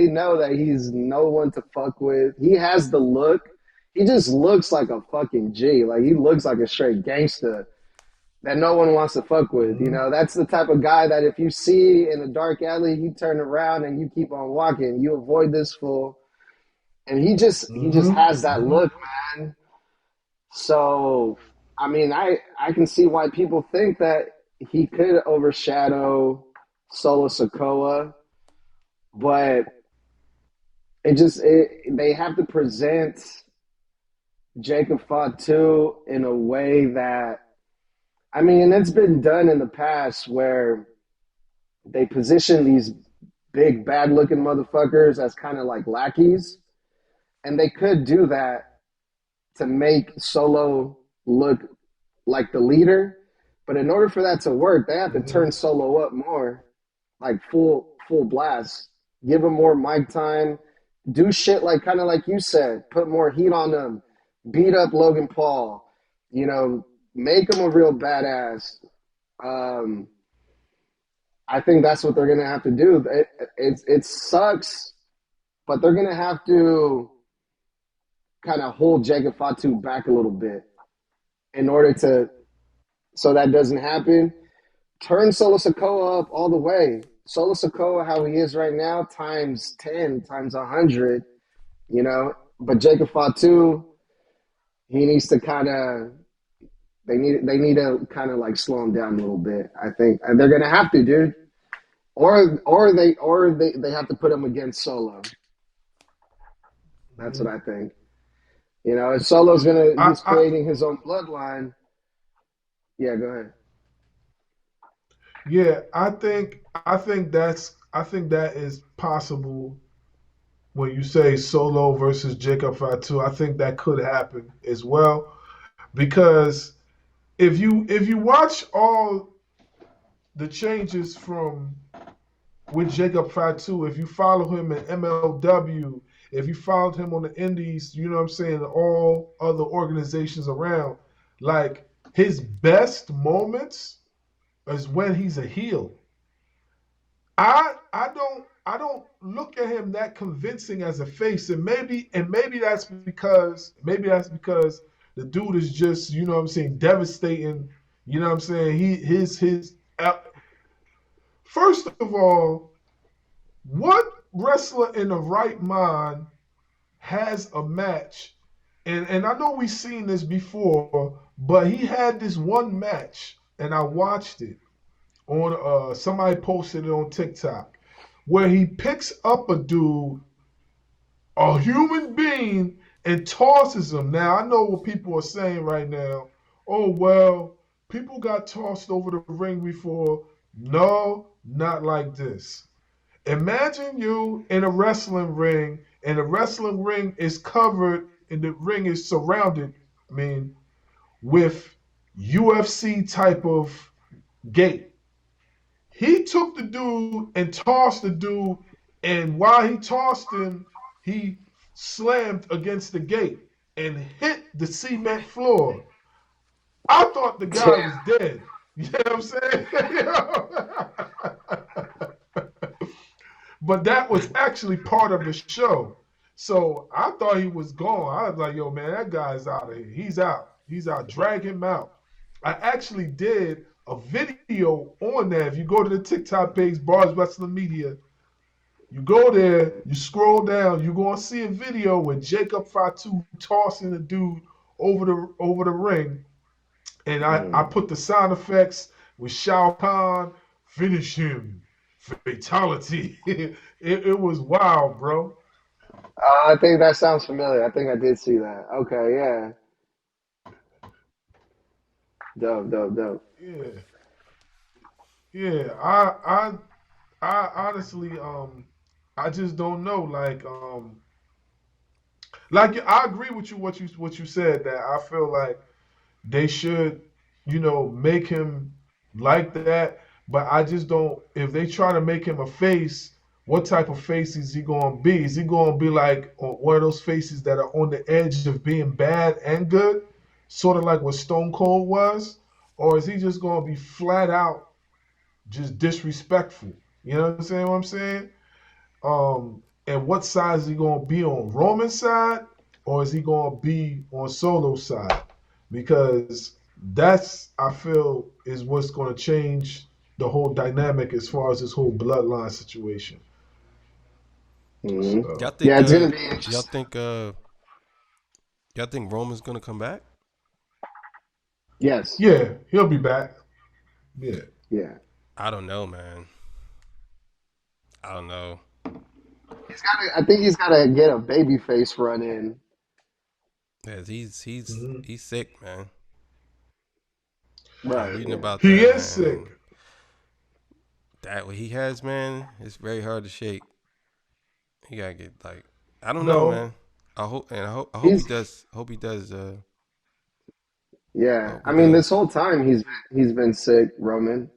know that he's no one to fuck with. He has the look. He just looks like a fucking G. Like he looks like a straight gangster that no one wants to fuck with. You know, that's the type of guy that if you see in a dark alley, you turn around and you keep on walking. You avoid this fool. And he just has that look, man. So, I mean, I can see why people think that he could overshadow Solo Sikoa, but they have to present Jacob Fatu in a way that, I mean, it's been done in the past where they position these big bad looking motherfuckers as kind of like lackeys, and they could do that to make Solo look like the leader. But in order for that to work, they have to turn Solo up more, like full blast. Give him more mic time. Do shit like kind of like you said. Put more heat on them. Beat up Logan Paul. You know, make him a real badass. I think that's what they're gonna have to do. It sucks, but they're gonna have to kind of hold Jacob Fatu back a little bit in order to, so that doesn't happen. Turn Solo Sikoa up all the way. Solo Sikoa, how he is right now, times 10, times 100, you know. But Jacob Fatu, he needs to kind of, they need to kind of like slow him down a little bit, I think. And they're going to have to, dude. Or they have to put him against Solo. That's what I think. You know, if Solo's he's creating his own bloodline. Yeah, go ahead. Yeah, I think that is possible when you say Solo versus Jacob Fatu. I think that could happen as well because if you watch all the changes from with Jacob Fatu, if you follow him in MLW, if you followed him on the Indies, you know what I'm saying, all other organizations around, like his best moments is when he's a heel. I don't look at him that convincing as a face, and maybe that's because the dude is just, you know what I'm saying, devastating. You know what I'm saying? First of all, what wrestler in the right mind has a match? And I know we've seen this before, but he had this one match, and I watched it on somebody posted it on TikTok, where he picks up a dude, a human being, and tosses him. Now I know what people are saying right now. Oh well, people got tossed over the ring before. No, not like this. Imagine you in a wrestling ring, and the wrestling ring is covered, and the ring is surrounded. I mean, with UFC type of gate. He took the dude and tossed the dude, and while he tossed him, he slammed against the gate and hit the cement floor. I thought the guy was dead. You know what I'm saying? But that was actually part of the show. So I thought he was gone. I was like, yo, man, that guy's out of here. He's out. He's out. Drag him out. I actually did a video on that. If you go to the TikTok page, BARZ Wrestling Media, you go there, you scroll down, you're gonna see a video with Jacob Fatu tossing the dude over the ring, and I put the sound effects with Shao Kahn, finish him, fatality. It was wild, bro. I think that sounds familiar. I think I did see that. Okay, yeah. Dope, dope, dope. Yeah, yeah. I honestly, I just don't know. Like I agree with you what you said that I feel like they should, make him like that. But I just don't. If they try to make him a face, what type of face is he going to be? Is he going to be like one of those faces that are on the edge of being bad and good, sort of like what Stone Cold was, or is he just going to be flat out just disrespectful? You know what I'm saying? And what side is he going to be on? Roman's side, or is he going to be on Solo's side? Because that's, I feel, is what's going to change the whole dynamic as far as this whole bloodline situation. Mm-hmm. Y'all think Yeah, it's gonna be y'all interesting. think y'all think Roman's gonna come back? Yes. Yeah, he'll be back. Yeah. Yeah. I don't know, man. I don't know. I think he's gotta get a baby face run in. Yeah, Mhm. he's sick, man. I was Right. reading Yeah. about He that, is man, sick. and that what he has, man, it's very hard to shake. He gotta get like, I don't know, No. man. I hope he He's does. Hope he does. I yeah. hope he I mean, this does. whole time he's been sick, Roman.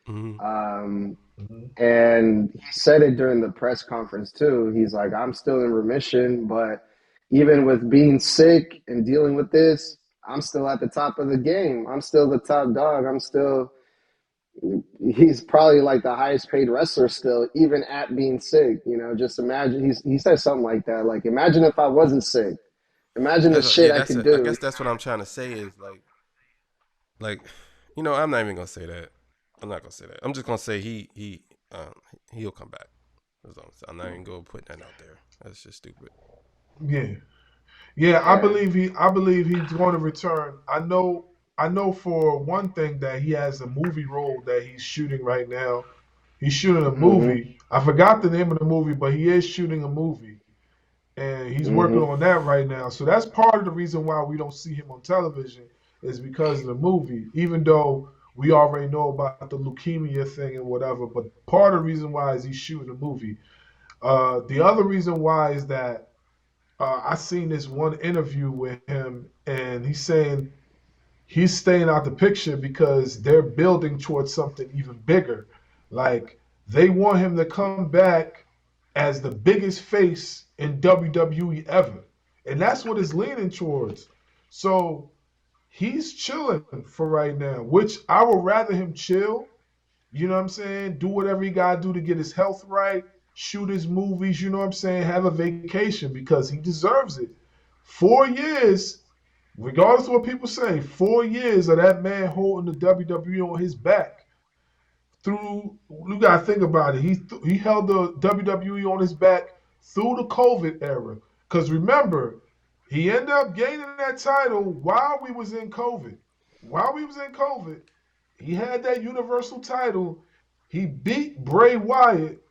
Hmm. Um, Mhm. and he said it during the press conference too. He's like, I'm still in remission, but even with being sick and dealing with this, I'm still at the top of the game. I'm still the top dog. I'm still he's probably like the highest paid wrestler still, even at being sick. Just imagine he said something like that. Like, imagine if I wasn't sick. Imagine the shit Yeah. I That's could a. I do. guess that's what I'm trying to say is like, I'm not even gonna say that. I'm not gonna say that. I'm just gonna say um he'll come back. I'm not even gonna put that out there. That's just stupid. Yeah. Yeah, Yeah. I believe he's going to return. I know for one thing that he has a movie role that he's shooting right now. He's shooting a Mm-hmm. movie. I forgot the name of the movie, but he is shooting a movie. And he's working Mm-hmm. on that right now. So that's part of the reason why we don't see him on television is because of the movie. Even though we already know about the leukemia thing and whatever. But part of the reason why is he's shooting a movie. The other reason why is that I seen this one interview with him, and he's saying he's staying out the picture because they're building towards something even bigger. Like they want him to come back as the biggest face in WWE ever. And that's what it's leaning towards. So he's chilling for right now, which I would rather him chill. You know what I'm saying? Do whatever he got to do to get his health right, shoot his movies, you know what I'm saying? Have a vacation because he deserves it. 4 years, regardless of what people say, 4 years of that man holding the WWE on his back through. You gotta think about it. He held the WWE on his back through the COVID era. Because remember, he ended up gaining that title while we was in COVID. While we was in COVID, he had that Universal title. He beat Bray Wyatt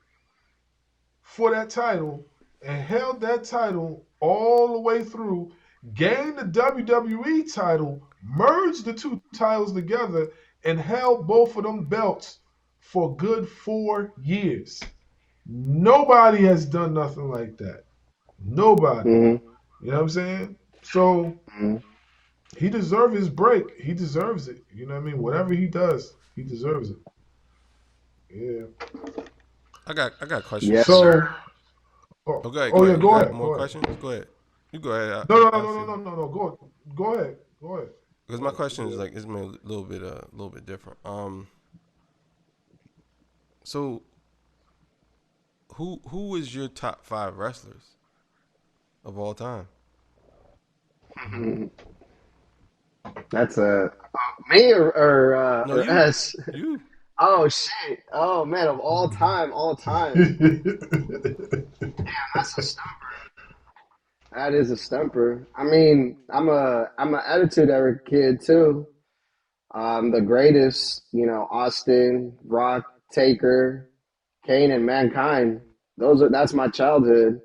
for that title and held that title all the way through, gained the WWE title, merged the two titles together, and held both of them belts for a good 4 years. Nobody has done nothing like that. Nobody. Mm-hmm. You know what I'm saying? So Mm-hmm. he deserves his break. He deserves it. You know what I mean? Whatever he does, he deserves it. Yeah. I got questions Yes, for you. So, sir. Oh, go ahead, oh go yeah, ahead. You go got ahead, more go ahead. questions? Go ahead. You go ahead. No, no, no, I'll no, see. no, no, no. Go ahead, go ahead, Because go my ahead. question is Yeah. like it's a little bit different. So who is your top 5 wrestlers of all time? That's a me No, or you, S. you. Oh shit! Oh man, of all time, all time. That's a stumper. That is a stumper. I mean, I'm a attitude era kid too. The greatest, Austin, Rock, Taker, Kane, and Mankind. That's my childhood.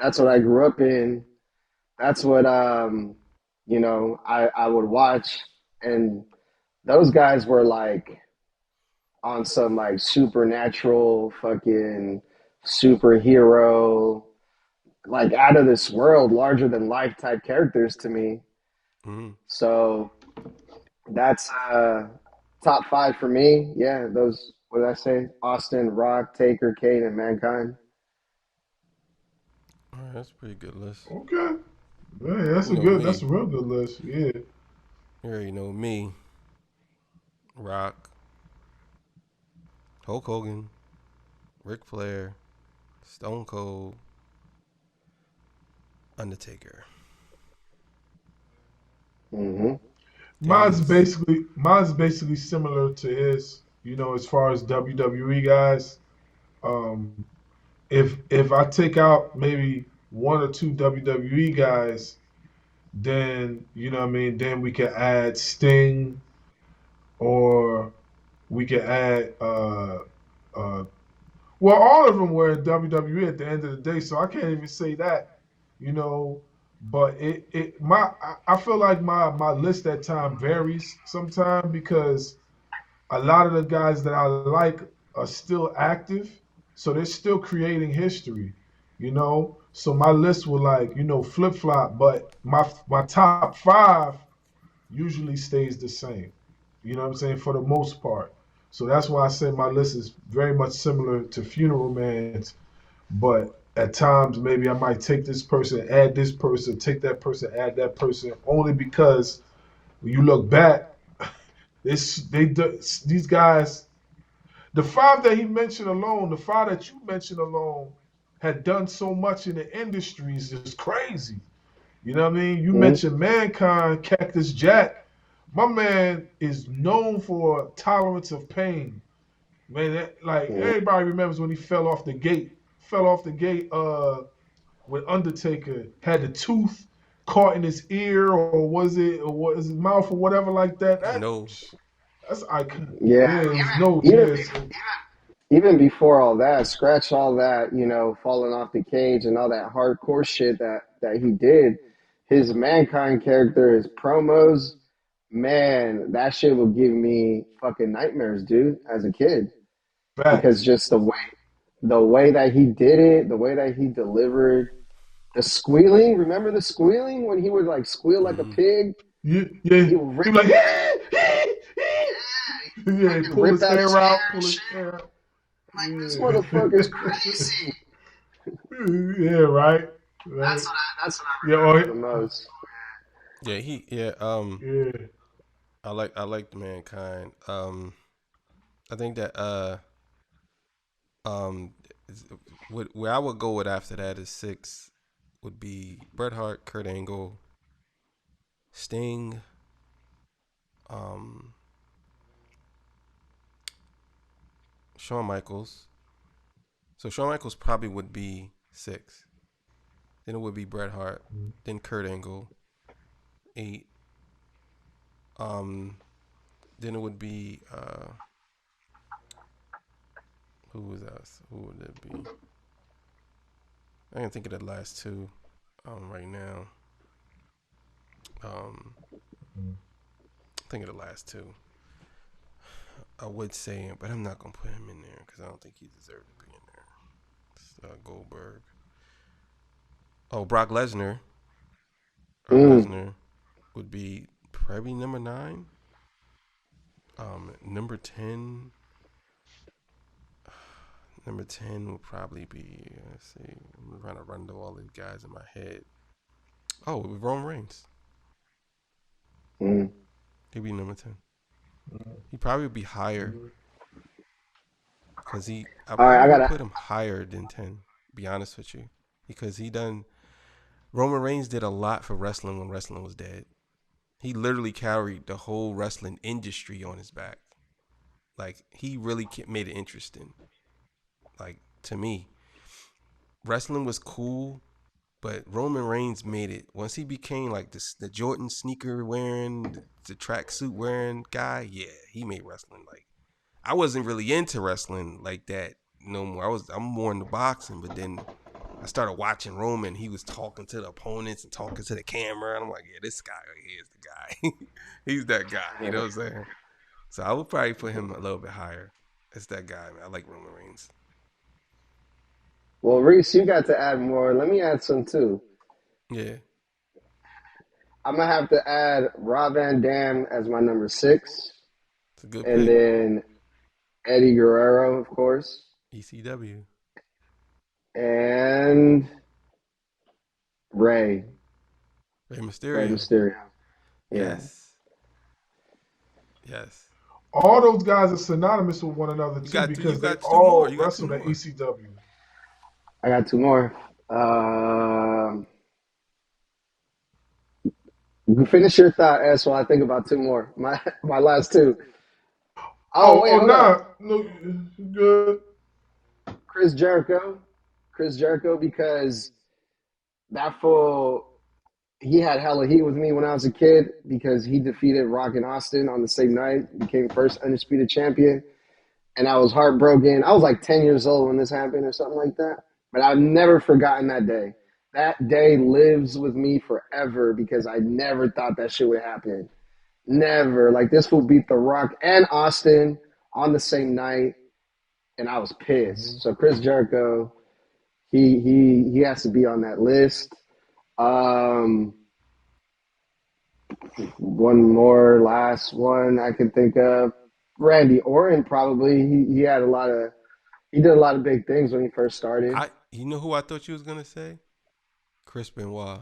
That's what I grew up in. That's what I would watch, and those guys were like on some like supernatural fucking superhero, like out of this world, larger than life type characters to me. Mm-hmm. So that's top five for me. Yeah, those. What did I say? Austin, Rock, Taker, Kane, and Mankind. All right, that's a pretty good list. Okay. Yeah, You know that's me. a real good list. Yeah. You already know me. Rock, Hulk Hogan, Ric Flair, Stone Cold, Undertaker. Mm-hmm. These. Mine's basically similar to his, as far as WWE guys. Um if I take out maybe one or two WWE guys, then you know what I mean, then we can add Sting, or we can add uh well, all of them were in WWE at the end of the day, so I can't even say that, you know. But I feel like my list at time varies sometimes because a lot of the guys that I like are still active, so they're still creating history, you know. So my list will like flip flop, but my top five usually stays the same. You know what I'm saying, for the most part. So that's why I say my list is very much similar to Funeral Man's, but at times maybe I might take this person, add this person, take that person, add that person, only because when you look back, these guys, the five that he mentioned alone, the five that you mentioned alone, had done so much in the industries is crazy. You know what I mean? You Mm-hmm. mentioned Mankind, Cactus Jack. My man is known for tolerance of pain. Man, like Mm-hmm. everybody remembers when he fell off the gate. Fell off the gate with Undertaker, had the tooth caught in his ear, or was his mouth, or whatever like that. His nose. That's icon. Yeah, Yeah, his nose, even yes. even before all that, scratch all that, falling off the cage and all that hardcore shit that he did. His Mankind character, his promos, Man, that shit would give me fucking nightmares, dude, as a kid. Because Facts. just the way that he did it, the way that he delivered the squealing. Remember the squealing when he would like squeal like a Mm-hmm. pig? Yeah, yeah. He would He rip, was like, yeah, yeah, fucking pull rip his out his hair hair out, and pull his shit. hair out. Like this Yeah. motherfucker's crazy. Yeah, right. Right. That's what Yeah, I remember or, the most. yeah. I like Mankind. I think that um where I would go with after that is 6 would be Bret Hart, Kurt Angle, Sting, um Shawn Michaels. So Shawn Michaels probably would be 6. Then it would be Bret Hart, then Kurt Angle, 8. Um then it would be who was else? Who would it be? I can think of the last two right now. Um, think of the last two. I would say him, but I'm not gonna put him in there because I don't think he deserved to be in there. It's, Goldberg. Oh, Brock Lesnar. Brock Mm, Lesnar would be probably number 9. Number 10. Number 10 would probably be. Let's see. I'm trying to run through all these guys in my head. Oh, Roman Reigns. mm. He'd be number 10. He probably would be higher because I All right, probably I would gotta. put him higher than 10. Be honest with you, because Roman Reigns did a lot for wrestling when wrestling was dead. He literally carried the whole wrestling industry on his back. Like he really made it interesting. Like to me, wrestling was cool, but Roman Reigns made it. Once he became like the Jordan sneaker wearing, the tracksuit wearing guy, yeah, he made wrestling like I wasn't really into wrestling like that no more. I'm more into boxing, but then I started watching Roman. He was talking to the opponents and talking to the camera, and I'm like, yeah, this guy right here is the guy. He's that guy. You know what I'm saying? So I would probably put him a little bit higher. It's that guy, man. I like Roman Reigns. Well, Reese, you got to add more. Let me add some too. Yeah, I'm gonna have to add Rob Van Dam as my number 6, it's a good and pick. then Eddie Guerrero, of course, ECW. and Ray Rey Ray Mysterio. Mysterio. Yeah. Yes. Yes. All those guys are synonymous with one another You too got two. You because they got two more. all You got two wrestled at more. ECW. I got 2 more. Finish your thought, S, while I think about 2 more. My last 2. Oh wait, hold up. Nah, no, good. Chris Jericho. Chris Jericho, because that fool, he had hella heat with me when I was a kid because he defeated Rock and Austin on the same night, became first undisputed champion, and I was heartbroken. I was like 10 years old when this happened or something like that, but I've never forgotten that day. That day lives with me forever because I never thought that shit would happen. Never. Like this fool beat The Rock and Austin on the same night, and I was Mm-hmm. pissed. So Chris Jericho, he has to be on that list. Um, One more, last one I can think of. Randy Orton probably. He did a lot of big things when he first started. You know who I thought you was gonna say? Chris Benoit.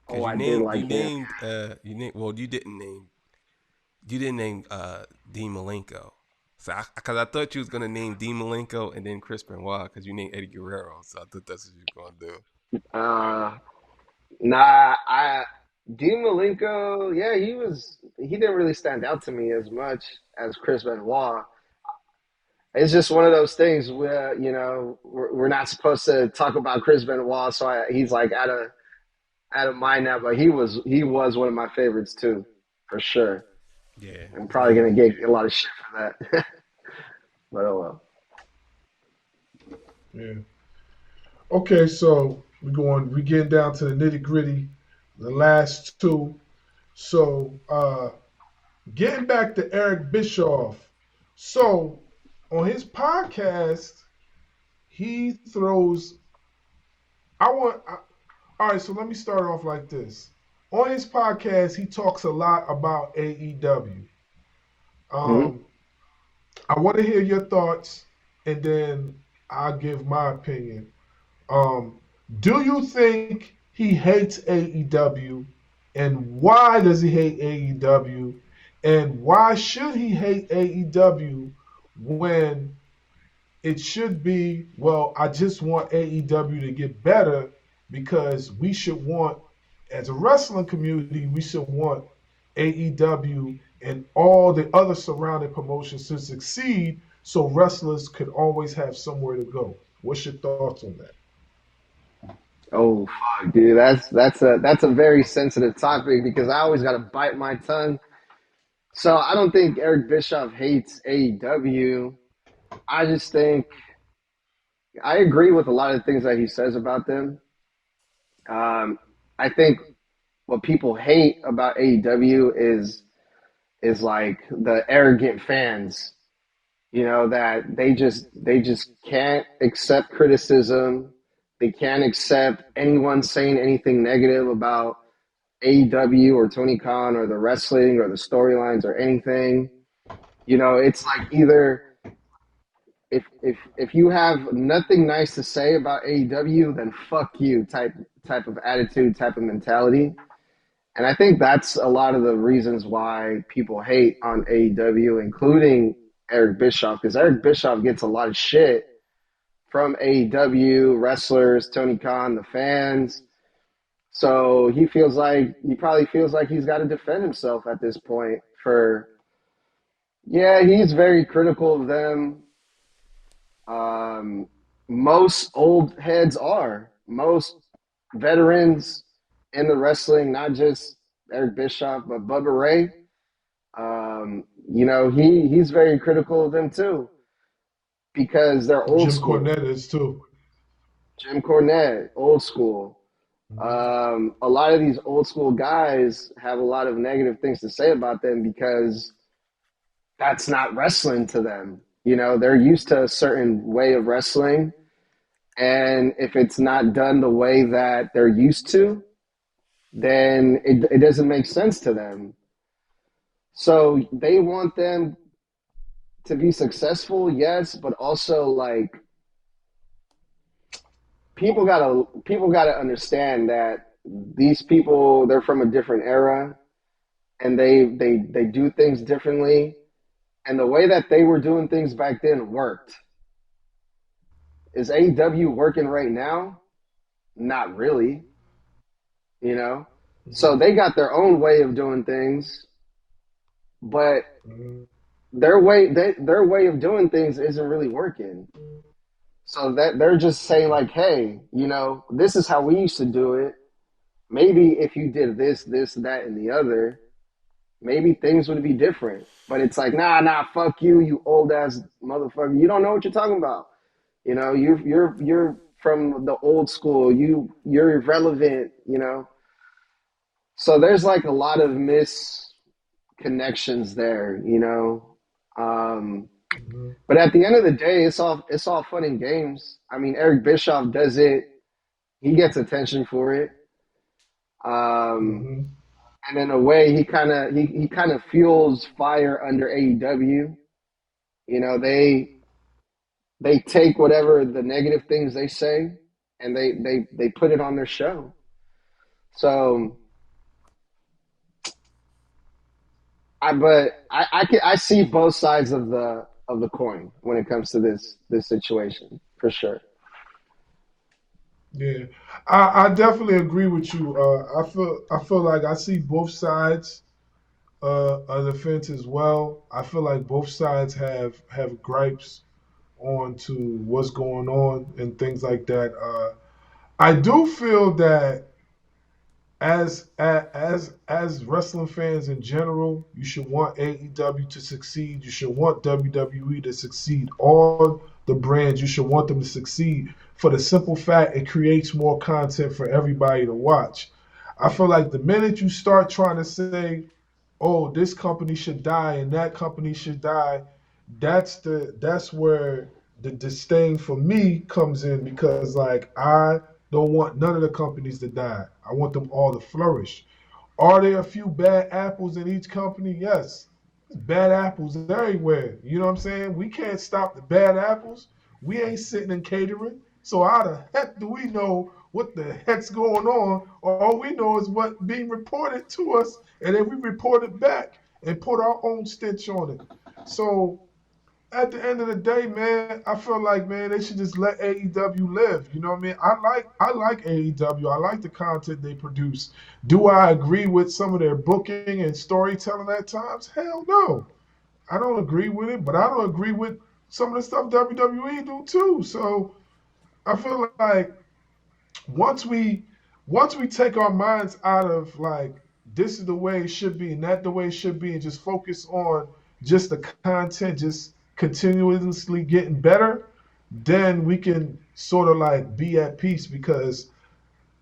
Oh, Because I did you like him. named well you didn't name Dean Malenko. So because I thought you was gonna name Dean Malenko and then Chris Benoit because you named Eddie Guerrero. So I thought that's what you were gonna do. Uh, nah, Dean Malenko, yeah, he didn't really stand out to me as much as Chris Benoit. It's just one of those things where we're not supposed to talk about Chris Benoit, so he's like out of mind now. But he was one of my favorites too, for sure. Yeah, I'm he probably is. gonna get a lot of shit for that, but oh well. Yeah. Okay, so we getting down to the nitty gritty. The last two. So, getting back to Eric Bischoff. So, on his podcast, he throws. I want. All right, so let me start off like this. On his podcast, he talks a lot about AEW. Mhm. Um, I want to hear your thoughts, and then I'll give my opinion. Um, do you think he hates AEW, and why does he hate AEW, and why should he hate AEW when it should be, well, I just want AEW to get better because we should want, as a wrestling community, we should want AEW and all the other surrounding promotions to succeed so wrestlers could always have somewhere to go. What's your thoughts on that? Oh fuck, dude, that's a very sensitive topic because I always got to bite my tongue. So I don't think Eric Bischoff hates AEW. I just think I agree with a lot of things that he says about them. Um, I think what people hate about AEW is like the arrogant fans, that they just can't accept criticism. They can't accept anyone saying anything negative about AEW or Tony Khan or the wrestling or the storylines or anything. It's like either if you have nothing nice to say about AEW, then fuck you type of attitude, type of mentality. And I think that's a lot of the reasons why people hate on AEW, including Eric Bischoff, because Eric Bischoff gets a lot of shit from AEW, wrestlers, Tony Khan, the fans. So he probably feels like he's got to defend himself at this point yeah, he's very critical of them. Um, most old heads are. Most veterans in the wrestling, not just Eric Bischoff, but Bubba Ray. He's very critical of them too because they're old Jim school. Cornette is too. Jim Cornette, old school. Mhm. A lot of these old school guys have a lot of negative things to say about them because that's not wrestling to them. They're used to a certain way of wrestling. And if it's not done the way that they're used to, then it doesn't make sense to them. So they want them to be successful, yes, but also like people gotta understand that these people, they're from a different era and they do things differently. And the way that they were doing things back then worked. Is AEW working right now? Not really, you know. So Mhm. they got their own way of doing things, but Mhm. their way of doing things isn't really working. So that they're just saying like, hey, this is how we used to do it. Maybe if you did this, that, and the other, maybe things would be different. But it's like, nah, fuck you, you old ass motherfucker. You don't know what you're talking about. You're from the old school. You're irrelevant. So there's like a lot of misconnections there. Um, Mhm. but at the end of the day, it's all fun and games. I mean, Eric Bischoff does it. He gets attention for it. Um, Mhm. and in a way, he kind of fuels fire under AEW. They take whatever the negative things they say and they put it on their show. So I see both sides of the coin when it comes to this situation for sure. Yeah, I definitely agree with you. I feel like I see both sides of the fence as well. I feel like both sides have gripes on to what's going on and things like that. I do feel that as wrestling fans in general, you should want AEW to succeed. You should want WWE to succeed. All the brands, you should want them to succeed for the simple fact it creates more content for everybody to watch. I feel like the minute you start trying to say, oh, this company should die and that company should die, that's where the disdain for me comes in, because like I don't want none of the companies to die. I want them all to flourish. Are there a few bad apples in each company? Yes. There's bad apples everywhere. You know what I'm saying? We can't stop the bad apples. We ain't sitting in catering. So how the heck do we know what the heck's going on? All we know is what being reported to us, and then we report it back and put our own stitch on it. So at the end of the day, man, I feel like, man, they should just let AEW live. You know what I mean? I like AEW. I like the content they produce. Do I agree with some of their booking and storytelling at times? Hell no. I don't agree with it, but I don't agree with some of the stuff WWE do too. So I feel like once we once we take our minds out of like this is the way it should be and that the way it should be, and just focus on just the content just continuously getting better, then we can sort of like be at peace. Because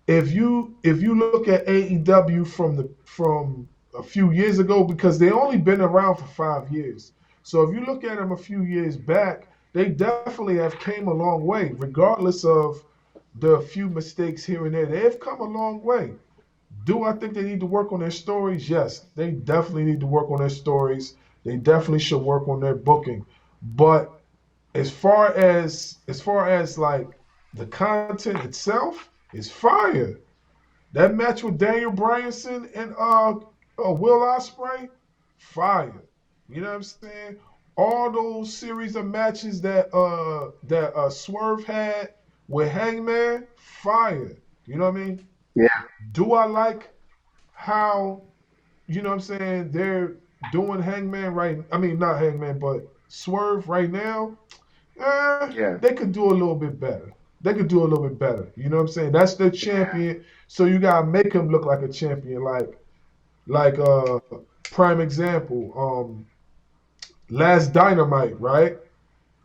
if you look at AEW from a few years ago, because they only been around for 5 years. So if you look at them a few years back, they definitely have came a long way, regardless of the few mistakes here and there. They have come a long way. Do I think they need to work on their stories? Yes, they definitely need to work on their stories. They definitely should work on their booking. But as far as like the content itself is fire. That match with Daniel Bryanson and Will Ospreay, fire. You know what I'm saying? All those series of matches that Swerve had with Hangman, fire. You know what I mean? Yeah, Do I like how, you know what I'm saying, they're doing Hangman right? I mean, not Hangman, but Swerve right now. yeah, They could do a little bit better. They could do a little bit better. You know what I'm saying? That's their champion, so you gotta make him look like a champion. Like prime example, last Dynamite, right?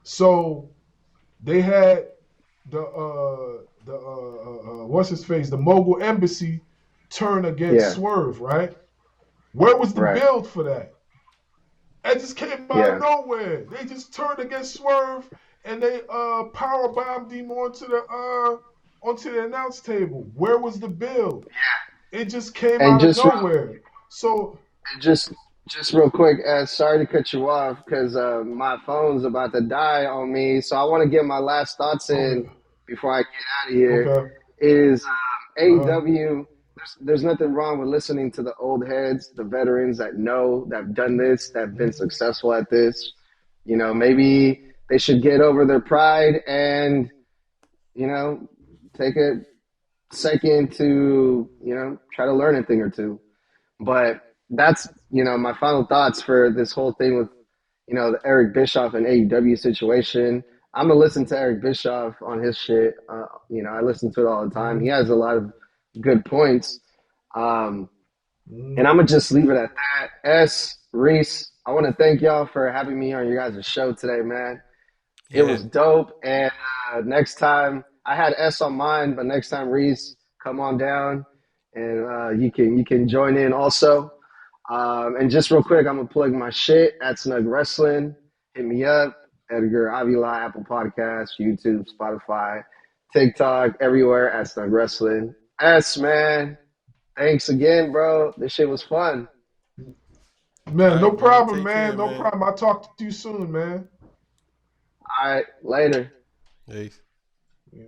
So they had the what's his face, the Mogul Embassy turn against yeah, Swerve, right? Where was the right, build for that? It just came out of yeah. nowhere. They just turned against Swerve and they power bombed him onto the announce table. Where was the build? It just came And out of just nowhere. So just just real quick, sorry to cut you off because my phone's about to die on me. So I want to get my last thoughts oh in yeah, before I get out of here. okay, Is uh AEW? There's nothing wrong with listening to the old heads, the veterans that know, that've done this, that've been successful at this. You know, maybe they should get over their pride and you know take a second to try to learn a thing or two. But that's my final thoughts for this whole thing with the Eric Bischoff and AEW situation. I'm gonna listen to Eric Bischoff on his shit. I listen to it all the time. He has a lot of good points. Um, and I'm gonna just leave it at that. Reese, I want to thank y'all for having me on your guys' show today, man. It Yeah. was dope. And next time, I had S on mine, but next time, Reese, come on down, and you can join in also. And just real quick, I'm gonna plug my shit at Snug Wrestling. Hit me up, Edgar Avila, Apple Podcasts, YouTube, Spotify, TikTok, everywhere at Snug Wrestling. S, man, thanks again, bro. This shit was fun. man, All no right, bro. problem, Take care, man, no man. problem. I'll talk to you soon, man. All right, later. Peace. Yeah.